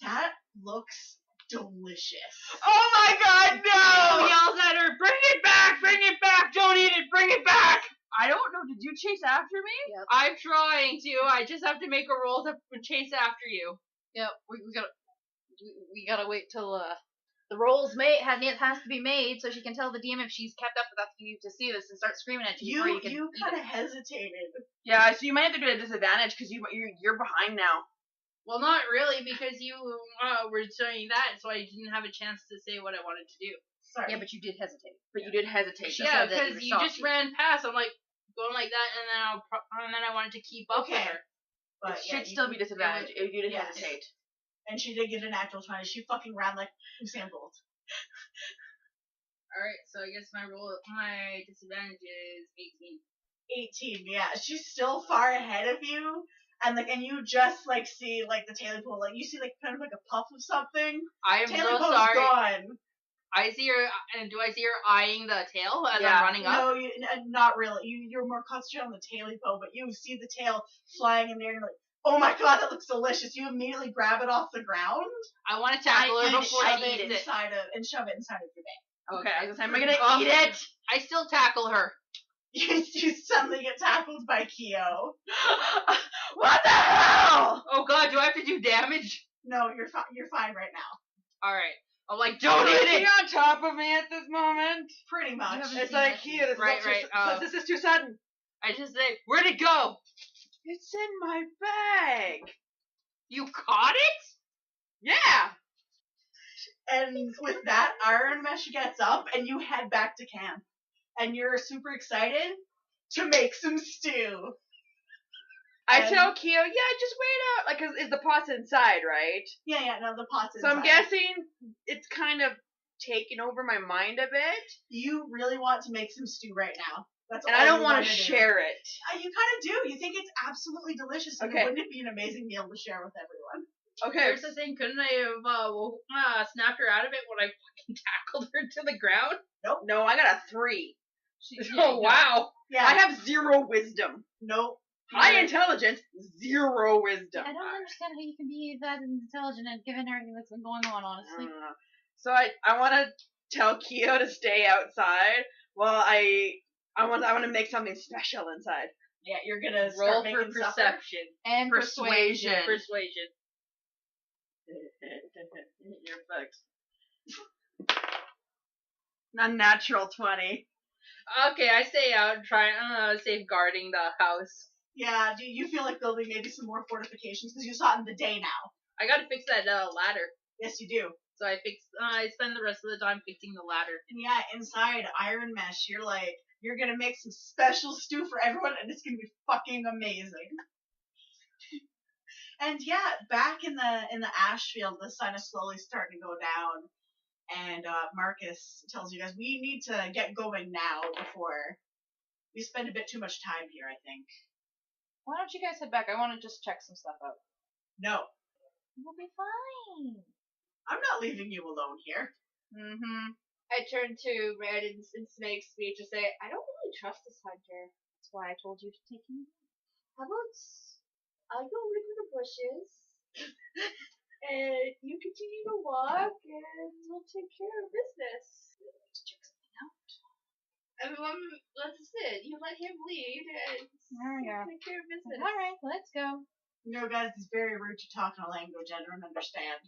That looks delicious. Oh my god, Oh, no! yells at her, bring it back! Bring it back! Don't eat it! Bring it back! I don't know, did you chase after me? Yep. I'm trying to. I just have to make a roll to chase after you. Yep. We gotta wait till the rolls has to be made so she can tell the DM if she's kept up with us. You need to see this and start screaming at you before you can. You eat kind it. of hesitated. Yeah, so you might have to do it at a disadvantage because you're behind now. Well, not really, because you were saying that, so I didn't have a chance to say what I wanted to do. Sorry. Yeah, but you did hesitate. But you did hesitate. She Yeah, said that because you you were just salty. ran past. I'm like going like that, and then I wanted to keep up with Okay. her. But It should still be disadvantage if you did yes. hesitate. And she did get a natural 20. She fucking ran like Usain Bolt. All right, so I guess my disadvantage is 18. 18, yeah. She's still far ahead of you. And you just like see like the Tailypo, like you see like kind of like a puff of something. I am so Tailypo's sorry. gone. I see her, and do I see her eyeing the tail as Yeah. I'm running up? No, not really. You're more concentrated on the Tailypo, but you see the tail flying in there, and you're like, oh my god, that looks delicious. You immediately grab it off the ground. I want to tackle her and before shove she it eats it. inside shove it inside of your bag. Okay, I was gonna say, am I gonna eat it? I still tackle her. You suddenly get tackled by Kyo. What the hell? Oh god, do I have to do damage? No, you're fine right now. Alright. I'm like, don't eat it! on top of me at this moment. Pretty much. haven't It's seen like, it. here, this, Right, is right, this is too sudden. I just say, where'd it go? It's in my bag. You caught it? Yeah. And with that, Iron Mesh gets up and you head back to camp. And you're super excited to make some stew. I And- tell Kyo, yeah, just wait out. Like, 'cause is the pot's inside, right? Yeah, no, the pot's So I'm inside. guessing it's kind of taken over my mind a bit. You really want to make some stew right now. That's And all I don't you want wanna to do. share it. You kind of do. You think it's absolutely delicious. And Okay. wouldn't it be an amazing meal to share with everyone? Okay. Here's the thing, couldn't I have snapped her out of it when I fucking tackled her to the ground? No, I got a 3. Oh, wow. Yeah. I have 0 wisdom. Nope. High intelligence, 0 wisdom. I don't understand how you can be that intelligent and given everything that's been going on, honestly. So I want to tell Kyo to stay outside while I want to make something special inside. Yeah, you're gonna Roll start for making supper. perception. And Persuasion. Persuasion. You're fucked. Unnatural 20. Okay, I stay out safeguarding the house. Yeah, do you feel like building maybe some more fortifications? Because you saw it in the day now. I gotta fix that ladder. Yes, you do. So I spend the rest of the time fixing the ladder. And yeah, inside Iron Mesh, you're gonna make some special stew for everyone, and it's gonna be fucking amazing. And yeah, back in the ash field, the sun is slowly starting to go down, and Marcus tells you guys, we need to get going now before we spend a bit too much time here, I think. Why don't you guys head back? I want to just check some stuff out. No, We'll be fine. I'm not leaving you alone here. Mm-hmm. I turn to Red and Snake's speech and say, I don't really trust this hunter. That's why I told you to take me. How about I go look for the bushes, and you continue to walk, and we'll take care of business. Let's check something out. Everyone, that's it. You let him lead, and Yeah. we'll take care of business. All right, let's go. You know, guys, it's very rude to talk in a language I don't understand.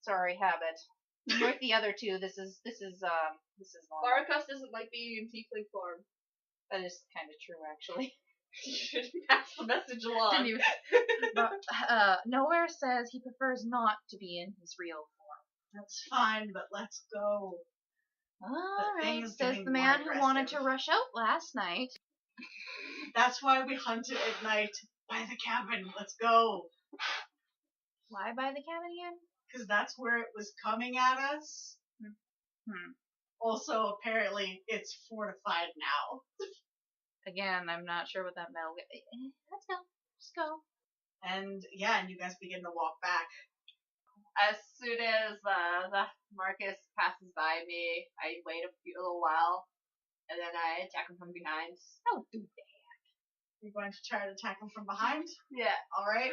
Sorry, habit. You're with the other two. This is normal. Barakas doesn't like being in tiefling form. That is kind of true, actually. You should pass the message along. Didn't even- but, nowhere says he prefers not to be in his real form. That's fine, but let's go. All right, thing's says getting the man more who wanted to aggressive. rush out last night. That's why we hunted at night by the cabin. Let's go. Why by the cabin again? Because that's where it was coming at us. Hmm. Also, apparently, it's fortified now. Again, I'm not sure what that metal. Let's go. Just go. And yeah, and you guys begin to walk back. As soon as the Marcus passes by me, I wait a little while, and then I attack him from behind. Oh, do that. You're going to try to attack him from behind. Yeah. All right.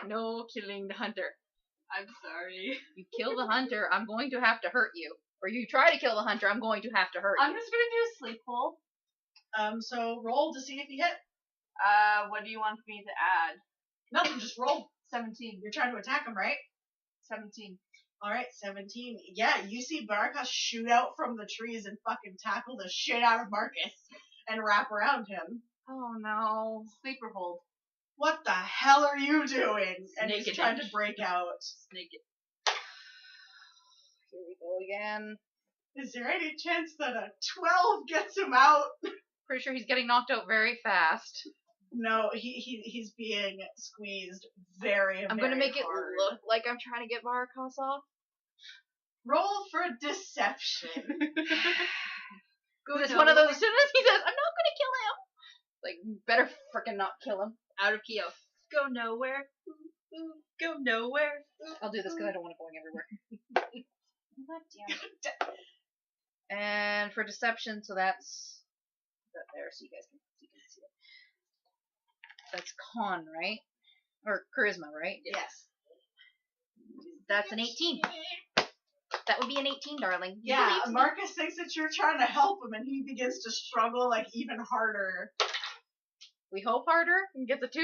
No killing the hunter. I'm sorry. You kill the hunter, I'm going to have to hurt you. Or you try to kill the hunter, I'm going to have to hurt you. I'm just gonna do a sleep pull. So roll to see if you hit. What do you want me to add? Nothing, just roll. 17. You're trying to attack him, right? 17. All right, 17. Yeah, you see Barakas shoot out from the trees and fucking tackle the shit out of Marcus and wrap around him. Oh no. Sleeper hold. What the hell are you doing? And he's Naked trying edge. to break out. Snake it. Here we go again. Is there any chance that a 12 gets him out? Pretty sure he's getting knocked out very fast. No, he's being squeezed very, I'm very gonna make hard. it look like I'm trying to get Marcos off. Roll for deception. It's one of those, as soon as he says, I'm not gonna kill him. Like, better frickin' not kill him. Out of Kyo. Go nowhere. Go nowhere. I'll do this because I don't want it going everywhere. God damn. And for deception, so that's that there, so you guys can see it. That's con, right? Or charisma, right? Yes. That's an 18. That would be an 18, darling. You Yeah, believe me? Marcus thinks that you're trying to help him, and he begins to struggle like even harder. We hope harder and get the 2.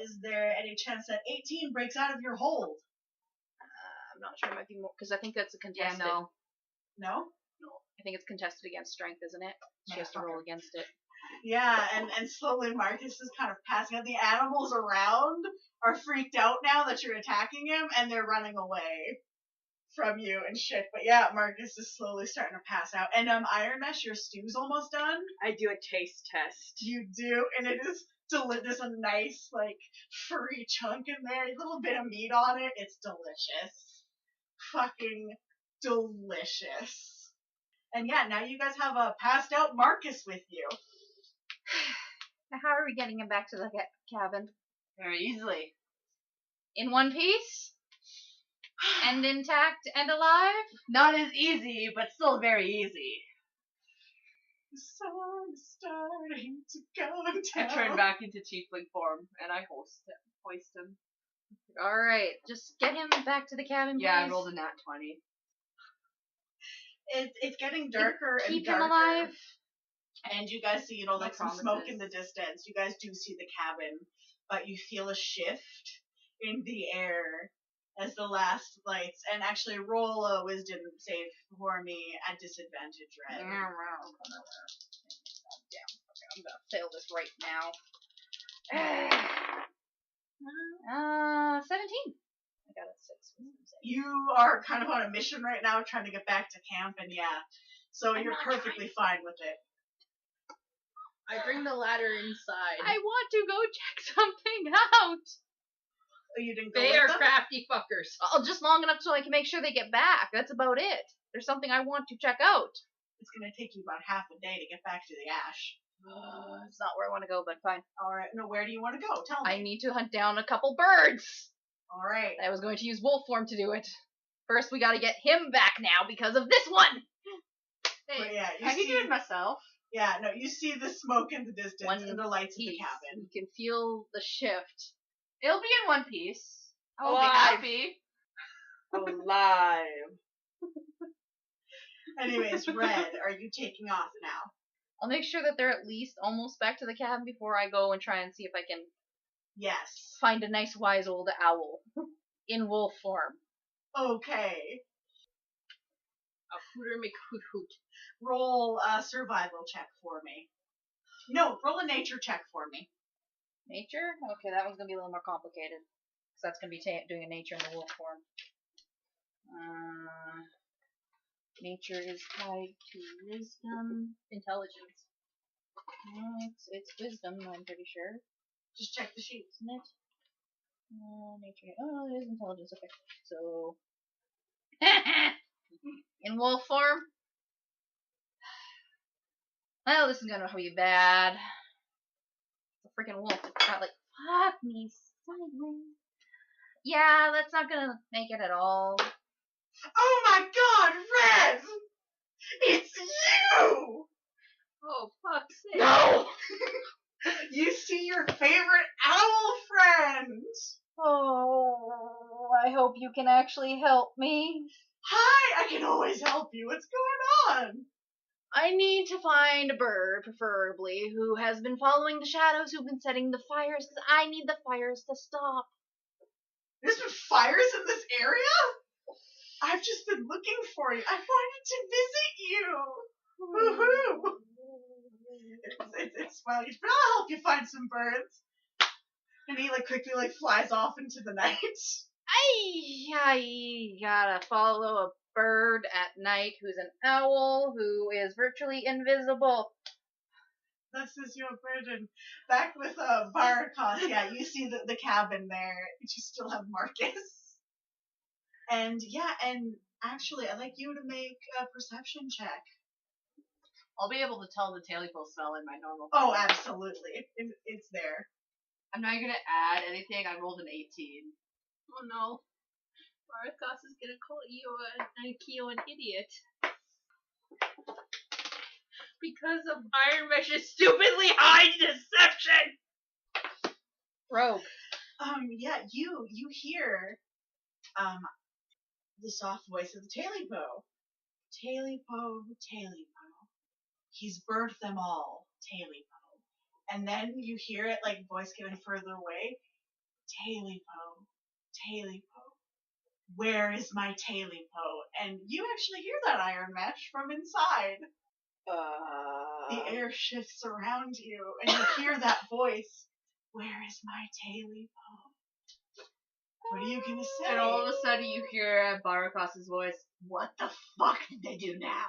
Is there any chance that 18 breaks out of your hold? I'm not sure. It might be more because I think that's a Yeah, contested. no. No? I think it's contested against strength, isn't it? She has to roll against it. Yeah, and slowly Marcus is kind of passing out. The animals around are freaked out now that you're attacking him, and they're running away from you and shit. But yeah, Marcus is slowly starting to pass out. And Iron Mesh, your stew's almost done. I do a taste test. You do, and it is there's a nice, like, furry chunk in there, a little bit of meat on it. It's delicious. Fucking delicious. And yeah, now you guys have a passed out Marcus with you. Now, how are we getting him back to the cabin? Very easily. In one piece? And intact and alive? Not as easy, but still very easy. The sun is starting to go I down. turn back into tiefling form, and I hoist him. Alright, just get him back to the cabin, Yeah, I please. rolled a nat 20. It's getting darker and Keep darker. him alive. And you guys see, No like some smoke promises. in the distance. You guys do see the cabin, but you feel a shift in the air as the last lights. And actually, roll a wisdom save for me at disadvantage, Red. Damn. Okay, I'm gonna fail this right now. 17. I got a 6. You are kind of on a mission right now, trying to get back to camp, and yeah, so I'm you're not perfectly fine with it. I bring the ladder inside. I want to go check something out. Oh, you didn't go They with are them? crafty fuckers. Oh, just long enough so I can make sure they get back. That's about it. There's something I want to check out. It's gonna take you about half a day to get back to the ash. It's not where I want to go, but fine. All right, no, where do you want to go? Tell me. I need to hunt down a couple birds. All right. I was going to use wolf form to do it. First, we gotta get him back now because of this one. But yeah, I can do it myself. Yeah, no, you see the smoke in the distance One and the lights of the piece. cabin. You can feel the shift. It'll be in one piece. I'll be Alive. happy. Alive. Anyways, Red, are you taking off now? I'll make sure that they're at least almost back to the cabin before I go and try and see if I can Yes. find a nice wise old owl in wolf form. Okay. A hooter McHoot hoot. Roll a survival check for me. No, roll a nature check for me. Nature? Okay, that one's gonna be a little more complicated. Because that's gonna be doing a nature in the wolf form. Nature is tied to wisdom. Intelligence. No, it's wisdom, I'm pretty sure. Just check the sheet. Isn't it? Nature. Oh, it is intelligence. Okay. So. In wolf form? Well, this is gonna be bad. It's a freaking wolf. It's got like, fuck me sideways. Yeah, that's not gonna make it at all. Oh my god, Red! It's you! Oh, fuck's sake. No! You see your favorite owl friend! Oh, I hope you can actually help me. Hi, I can always help you. What's going on? I need to find a bird, preferably, who has been following the shadows who've been setting the fires, because I need the fires to stop. There's been fires in this area? I've just been looking for you. I wanted to visit you. Woohoo! It's well, I'll help you find some birds. And he quickly flies off into the night. I gotta follow a bird at night who's an owl who is virtually invisible. This is your burden. Back with Barakos, yeah, you see the cabin there, but you still have Marcus. And yeah, and actually, I'd like you to make a perception check. I'll be able to tell the Tailypo spell in my normal. Oh, absolutely. It's there. I'm not gonna add anything. I rolled an 18. Oh no. Marcos is gonna call Kyo an idiot. Because of Iron Mesh's stupidly high deception! Rogue. Yeah, you hear the soft voice of the Tailypo. Tailypo, Tailypo. He's birthed them all, Tailypo. And then you hear it voice getting further away. Tailypo, Tailypo. Where is my Tailypo? And you actually hear that Iron Mesh from inside. The air shifts around you, and you hear that voice. Where is my Tailypo? What are you gonna say? And all of a sudden you hear Barakos' voice. What the fuck did they do now?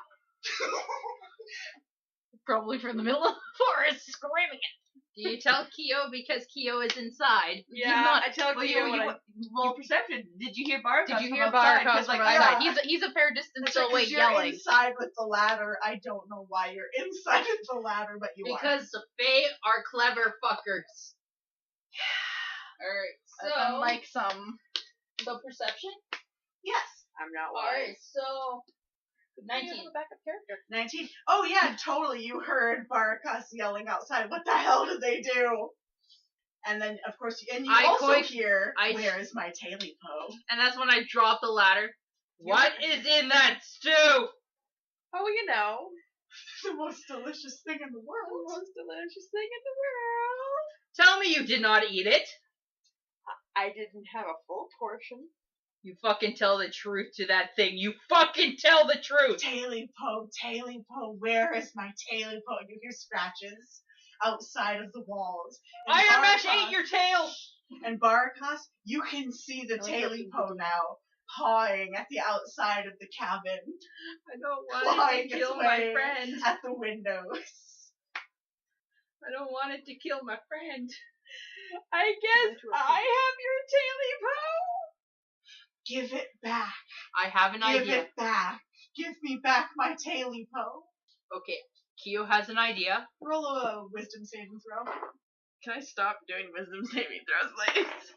Probably from the middle of the forest, screaming it. Do you tell Kyo because Kyo is inside? Yeah, I tell Well, you when well, perception. Did you hear Barakos? Did you from hear outside? 'Cause, Barakos from I- outside? He's a fair distance away you're yelling. inside with the ladder. I don't know why you're inside of the ladder, but you are. Because the Fae are clever fuckers. Alright, so. Unlike some. So perception? Yes. I'm not Alright, wise. so. 19. You have a backup character. 19. Oh yeah, totally. You heard Barakos yelling outside. What the hell did they do? And then, of course, and you also hear, where is my Tailypo? And that's when I drop the ladder. What is in that stew? Oh, you know. The most delicious thing in the world. The most delicious thing in the world. Tell me you did not eat it. I didn't have a full portion. You fucking tell the truth to that thing. You fucking tell the truth. Tailypo, where is my Tailypo? You hear scratches outside of the walls. And Iron Mesh Barakas- ate your tail. And Barakas, you can see the I like how Tailypo now pawing at the outside of the cabin, I don't want clawing it to its kill my way friend. at the windows. I don't want it to kill my friend. I guess I have your Tailypo. Give it back. I have an Give idea. it back. Give me back my Tailypo. Okay, Kyo has an idea. Roll a wisdom saving throw. Can I stop doing wisdom saving throws, please?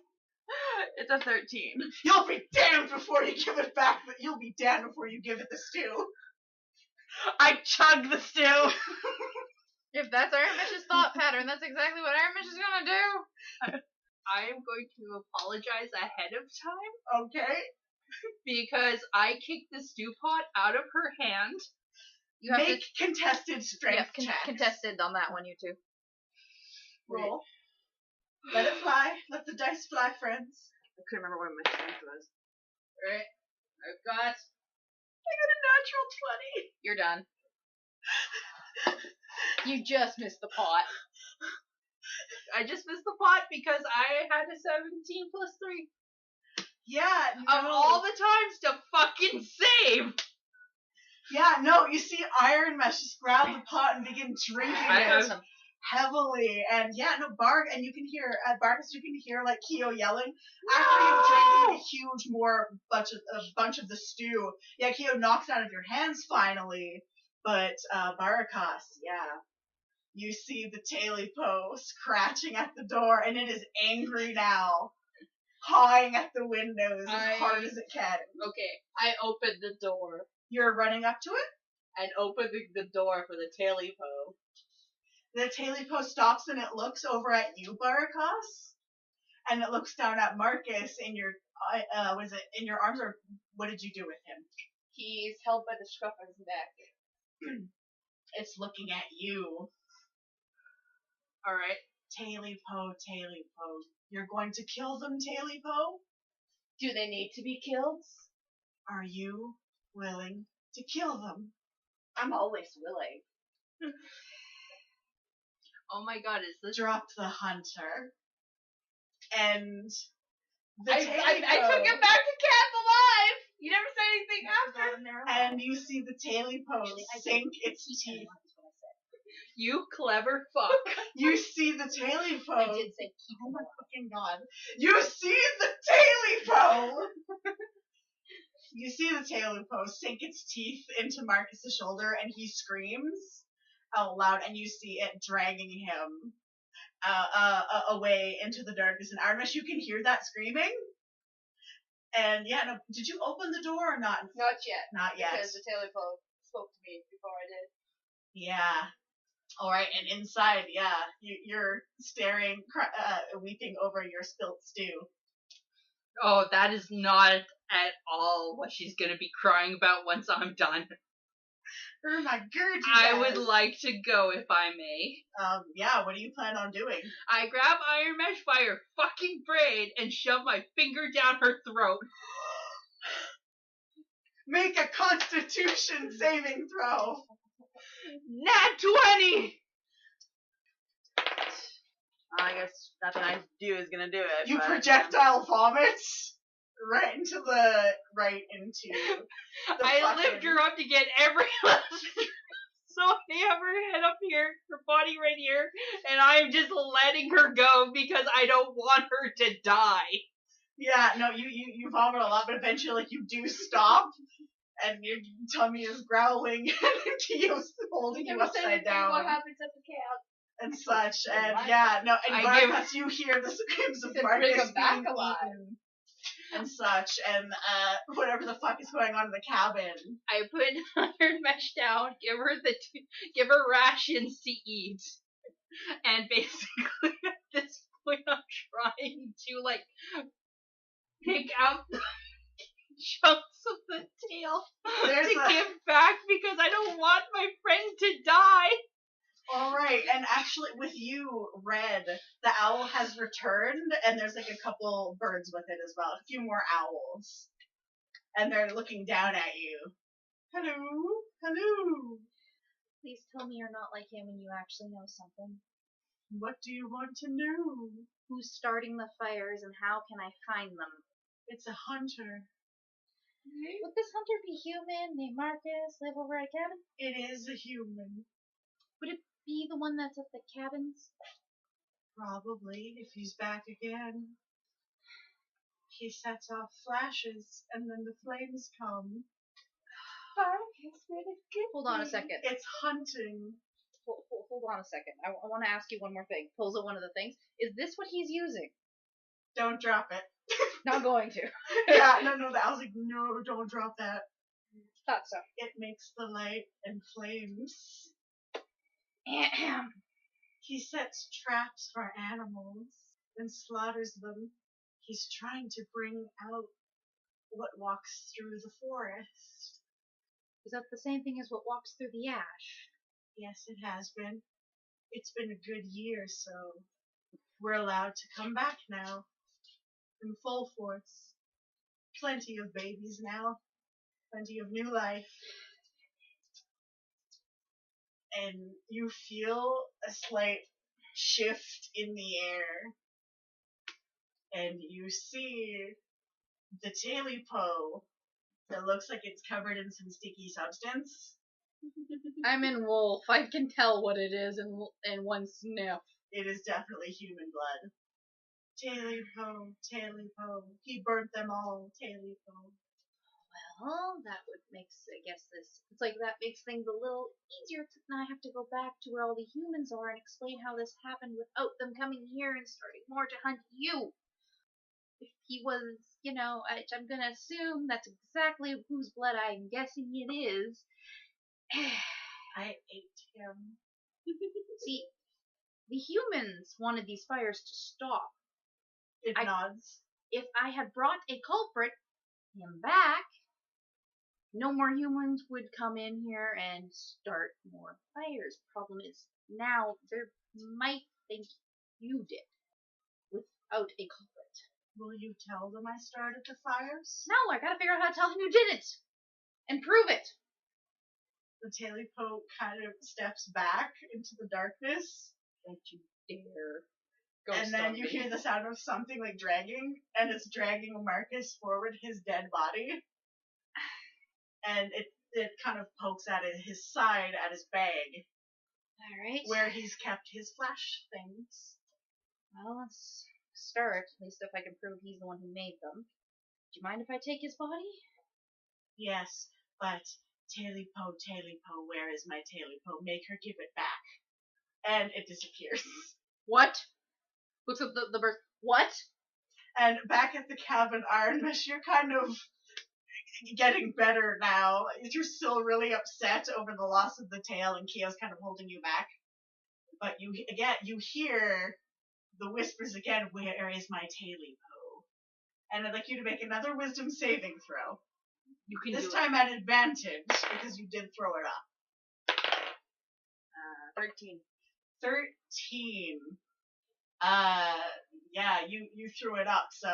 It's a 13. You'll be damned before you give it back, but you'll be damned before you give it the stew. I chug the stew. If that's Iron Mesh's thought pattern, that's exactly what Iron Mesh is gonna do. I am going to apologize ahead of time Okay. because I kicked the stew pot out of her hand. You have Make contested to strength checks. contested on that one, you two. Roll. Let it fly. Let the dice fly, friends. I couldn't remember what my strength was. Right? I've got. I got a natural 20. You're done. You just missed the pot. I just missed the pot because I had a 17 plus 3 Yeah. of all the times to fucking save. Yeah, no, you see Iron Mesh just grab the pot and begin drinking it heavily. And yeah, no, and you can hear, at Barkus, you can hear like Kyo yelling. After you've drank a huge bunch of the stew, yeah, Kyo knocks it out of your hands finally. But Barakas, yeah. You see the Tailypo scratching at the door, and it is angry now, pawing at the windows as hard as it can. Okay, I opened the door You're running up to it? and opening the door for the Tailypo. The Tailypo stops and it looks over at you, Barakas, and it looks down at Marcus in your, was it in your arms, or what did you do with him? He's held by the scruff of his neck. It's looking at you. Alright. Tailypo. You're going to kill them, Tailypo? Do they need to be killed? Are you willing to kill them? I'm always willing. Oh my god, is this. Drop the hunter. And the I Tailypo, took him back to camp alive! You never said anything after! and you see the Tailypo sink its teeth. You clever fuck. You see the Tailypo. I did say keep Oh him my alive. fucking god. You see the Tailypo! You see the Tailypo sink its teeth into Marcus's shoulder, and he screams out loud, and you see it dragging him away into the darkness. And Artemis, you can hear that screaming. And yeah, no, did you open the door or not? Not yet. Not yet. Because the Tailypo spoke to me before I did. Yeah. All right, and inside, yeah, you're staring, weeping over your spilt stew. Oh, that is not at all what she's gonna be crying about once I'm done. Oh my god, I would like to go if I may. Yeah, what do you plan on doing? I grab Iron Mesh by her fucking braid and shove my finger down her throat. Make a Constitution saving throw. Nat 20! I guess nothing I do is gonna do it. You but, projectile vomit right into the I fucking- lift her up to get every last so I have her head up here, her body right here, and I'm just letting her go because I don't want her to die. Yeah, no, you vomit a lot, but eventually, like, you do stop, and your tummy is growling, and Kyo's holding you upside down. What happens at the camp? And such, and yeah, no, and I give- Marcus, you hear the screams of To Marcus bring him back being alive. eaten and such, and whatever the fuck is going on in the cabin. I put Iron Mesh down, give her rations to eat, and basically at this point I'm trying to like pick out the chunks of the tail There's to a- give back because I don't want my friend to die. All right, and actually, with you, Red, the owl has returned, and there's like a couple birds with it as well, a few more owls. animals. And they're looking down at you. Hello, hello. Please tell me you're not like him and you actually know something. What do you want to know? Who's starting the fires and how can I find them? It's a hunter. Would this hunter be human, named Marcus, live over at a cabin? It is a human. Would it be the one that's at the cabins? Probably, if he's back again. He sets off flashes, and then the flames come. Marcus, where did it Hold on a second. It's hunting. Hold on a second. I want to ask you one more thing. Pulls at one of the things. Is this what he's using? Don't drop it. Not going to. Yeah, no, I was like, no, don't drop that. Thought so. It makes the light and flames. Ahem. He sets traps for animals and slaughters them. He's trying to bring out what walks through the forest. Is that the same thing as what walks through the ash? Yes, it has been. It's been a good year, so we're allowed to come back now in full force. Plenty of babies now. Plenty of new life. And you feel a slight shift in the air. And you see the Tailypo that looks like it's covered in some sticky substance. I'm in wolf. I can tell what it is in one sniff. It is definitely human blood. Tailypo, Tailypo, he burnt them all, Tailypo. Well, that would make, I guess it's like that makes things a little easier. Now I have to go back to where all the humans are and explain how this happened without them coming here and starting more to hunt you. If he was, I'm gonna assume that's exactly whose blood I'm guessing it is. I ate him. See, the humans wanted these fires to stop. It nods. If I had brought a culprit, him back, no more humans would come in here and start more fires. Problem is, now they might think you did without a culprit. Will you tell them I started the fires? No, I gotta figure out how to tell him you didn't. And prove it. The Tailypo kind of steps back into the darkness. Don't you dare. And then you hear the sound of something like dragging, and it's dragging Marcus forward, his dead body. And it kind of pokes at his side, at his bag. Alright. Where he's kept his flash things. Well, let's start, at least if I can prove he's the one who made them. Do you mind if I take his body? Yes, but Tailypo, Tailypo, where is my Tailypo? Make her give it back. And it disappears. What? Looks at the bird. What? And back at the cabin, Ironmesh, you're kind of getting better now. You're still really upset over the loss of the tail, and Kio's kind of holding you back. But you hear the whispers again, where is my Tailypo? And I'd like you to make another wisdom saving throw. You can this do time at advantage, because you did throw it up. 13. 13. Yeah, you threw it up, so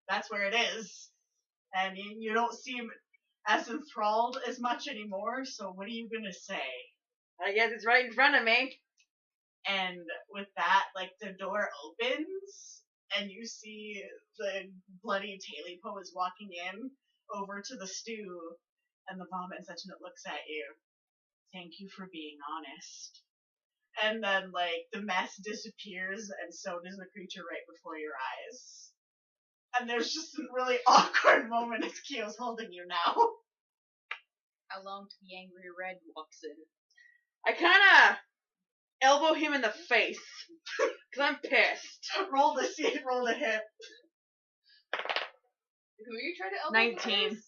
that's where it is. And you don't seem as enthralled as much anymore, so what are you gonna say? I guess it's right in front of me. And with that, like, the door opens, and you see the bloody Tailypo is walking in over to the stew, and the vomit and such, and it looks at you. Thank you for being honest. And then, like, the mess disappears, and so does the creature right before your eyes. And there's just a really awkward moment as Kio's holding you now. How long till the angry red walks in? I kinda elbow him in the face. Cause I'm pissed. Roll to see it, roll to hit. Who are you trying to elbow? 19.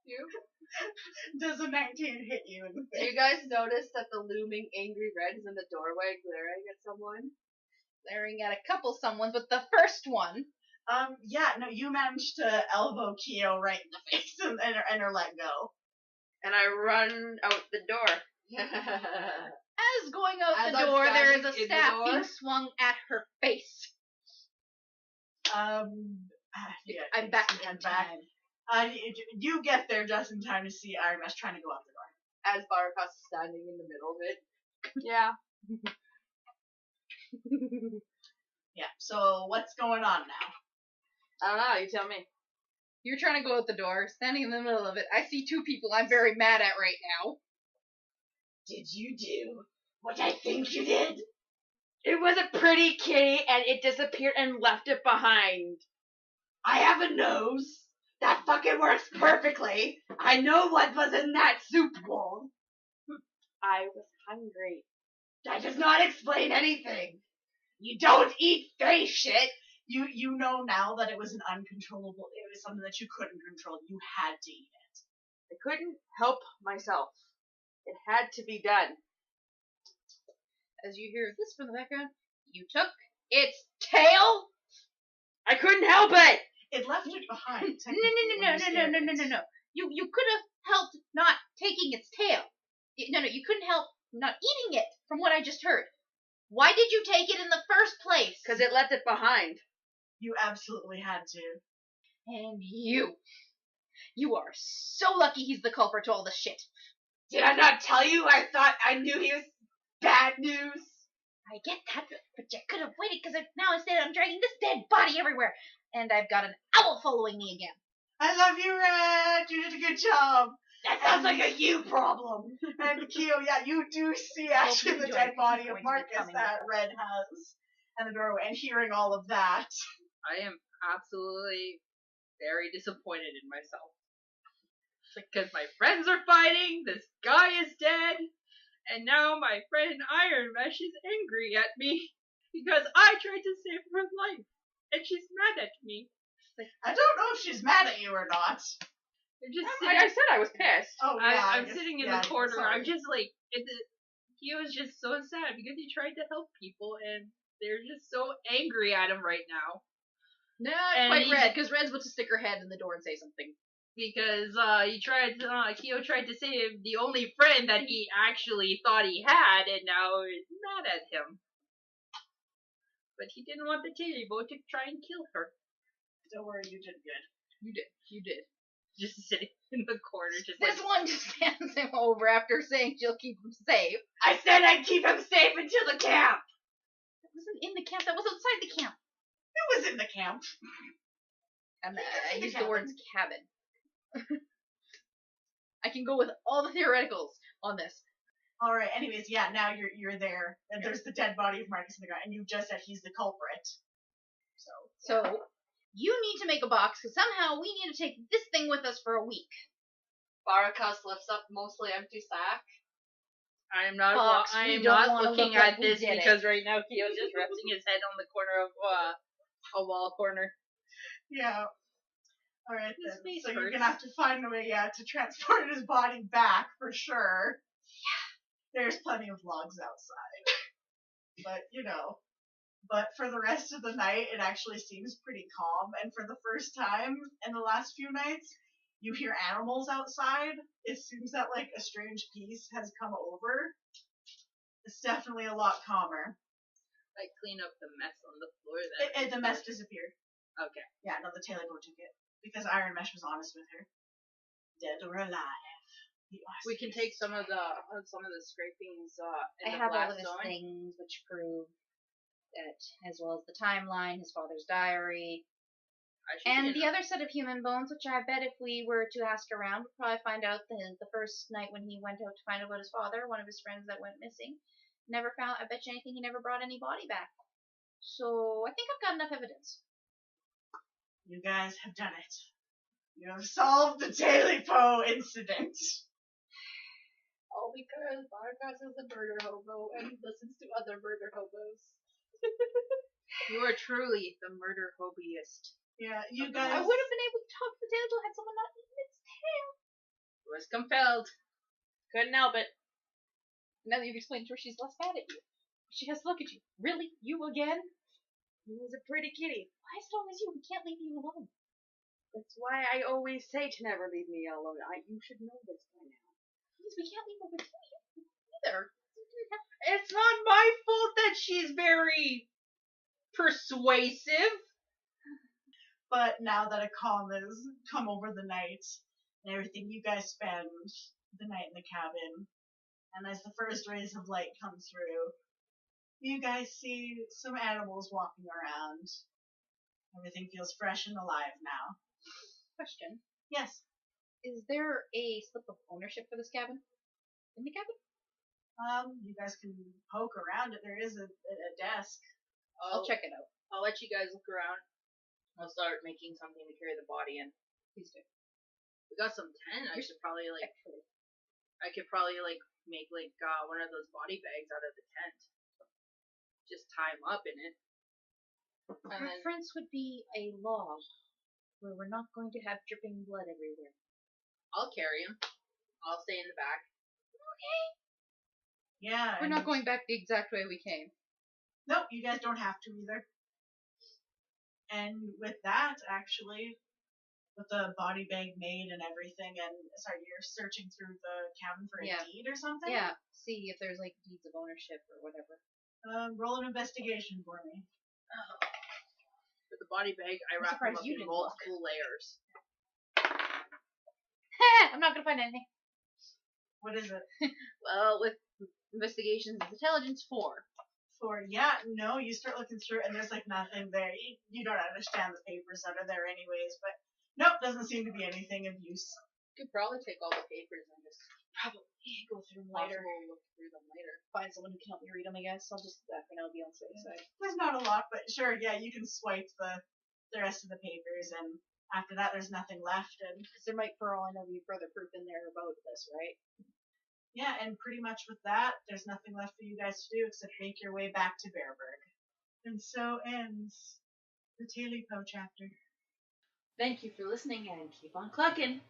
You? Does a 19 hit you in the Do face? you guys notice that the looming angry red is in the doorway glaring at someone? Glaring at a couple someones, but the first one. Yeah, no, you managed to elbow Kio right in the face and her let go. And I run out the door. As going out As the I'm door, there is standing a in the staff door? being swung at her face. Yeah, I'm back you in head back. time. You get there just in time to see Iron Mesh trying to go out the door. As Barakas is standing in the middle of it. Yeah. Yeah. So what's going on now? I don't know. You tell me. You're trying to go out the door, standing in the middle of it. I see two people I'm very mad at right now. Did you do what I think you did? It was a pretty kitty, and it disappeared and left it behind. I have a nose. That fucking works perfectly. I know what was in that soup bowl. I was hungry. That does not explain anything. You don't eat face shit. You know now that it was an uncontrollable. It was something that you couldn't control. You had to eat it. I couldn't help myself. It had to be done. As you hear this from the background, you took its tail? I couldn't help it. It left it behind. No. You could have helped not taking its tail. No, you couldn't help not eating it, from what I just heard. Why did you take it in the first place? Because it left it behind. You absolutely had to. And you are so lucky he's the culprit to all this shit. Did I not tell you? I thought I knew he was bad news. I get that, but you could have waited, because now instead I'm dragging this dead body everywhere. And I've got an owl following me again. I love you, Red. You did a good job. That sounds like a you problem. And Keo, yeah, you do see actually the dead body of Marcus that Red has in the doorway, and hearing all of that. I am absolutely very disappointed in myself. Because my friends are fighting, this guy is dead, and now my friend Iron Mesh is angry at me because I tried to save her life, and she's mad at me. I don't know if she's mad at you or not. I'm just Like I said, I was pissed. Oh, yeah. I'm sitting in the corner. sorry. I'm just like, he was just so sad because he tried to help people, and they're just so angry at him right now. Not And quite he's- Red, because Red's about to stick her head in the door and say something. Because Keo tried to save the only friend that he actually thought he had, and now is mad at him. But he didn't want the Tailypo to try and kill her. Don't worry, you did good. You did. Just sitting in the corner, just This like, one just hands him over after saying she'll keep him safe. I said I'd keep him safe until the camp. That wasn't in the camp, that was outside the camp. It was in the camp. And It's I in the used the cabin. words cabin. I can go with all the theoreticals on this. All right. Anyways, yeah. Now you're there, and there's the dead body of Marcus in the ground, and you just said he's the culprit. So, you need to make a box, because somehow we need to take this thing with us for a week. Barakas lifts up mostly empty sack. I am not. Fox, I we am don't not wanna looking look like at we this did it. because right now Keo's just resting his head on the corner of a wall corner. Yeah. All right His then. face So you're hurts. gonna have to find a way, to transport his body back for sure. Yeah. There's plenty of logs outside, but But for the rest of the night, it actually seems pretty calm. And for the first time in the last few nights, you hear animals outside. It seems that like a strange peace has come over. It's definitely a lot calmer. I clean up the mess on the floor. The mess disappeared. Okay. Yeah, no, the Tailypo took it because Iron Mesh was honest with her. Dead or alive. We can take some of the scrapings I in the have all blast of his zone. things which prove that, as well as the timeline, his father's diary, I should and be the other set of human bones, which I bet if we were to ask around, we'd probably find out that the first night when he went out to find out about his father, one of his friends that went missing, never found, I bet you anything, he never brought any body back. So, I think I've got enough evidence. You guys have done it. You have solved the Tailypo incident. All because Barakas is a murder hobo and listens to other murder hobos. You are truly the murder hobbyist. Yeah, you I guys. I would have been able to talk to the Tailypo had someone not eaten its tail. Was compelled. Couldn't help it. Now that you've explained to her, she's less mad at you. She has to look at you. Really? You again? You was a pretty kitty. Why is it always you? We can't leave you alone. That's why I always say to never leave me alone. You should know this by now. Please, we can't leave her with you either. It's not my fault that she's very persuasive. But now that a calm has come over the night and everything, you guys spend the night in the cabin. And as the first rays of light come through, you guys see some animals walking around. Everything feels fresh and alive now. Question. Yes. Is there a slip of ownership for this cabin? In the cabin? You guys can poke around it. There is a desk. I'll check it out. I'll let you guys look around. I'll start making something to carry the body in. Please do. We got some tent. I could probably make one of those body bags out of the tent. Just tie him up in it. And then Preference would be a log where we're not going to have dripping blood everywhere. I'll carry him. I'll stay in the back. Yeah. We're not going back the exact way we came. Nope, you guys don't have to either. And with that, actually, with the body bag made and everything, and sorry, you're searching through the cabin for a Yeah. deed or something? Yeah, see if there's like deeds of ownership or whatever. Roll an investigation for me. With the body bag, I I'm wrap him surprised up you in didn't multiple layers. I'm not gonna find anything. What is it? Well, with investigations, it's intelligence 4. No, you start looking through and there's like nothing there. You don't understand the papers that are there anyways, but nope, doesn't seem to be anything of use. Could probably take all the papers and just Probably go through them later. look through them later. Find someone who can help me read them, I guess. I'll just for now be on the safe side. There's not a lot, but sure, yeah, you can swipe the rest of the papers, and after that there's nothing left. And Because there might, for all I know, be further proof in there about this, right? yeah, and pretty much with that, there's nothing left for you guys to do except make your way back to Bearburg. And so ends the Tailypo chapter. Thank you for listening and keep on clucking.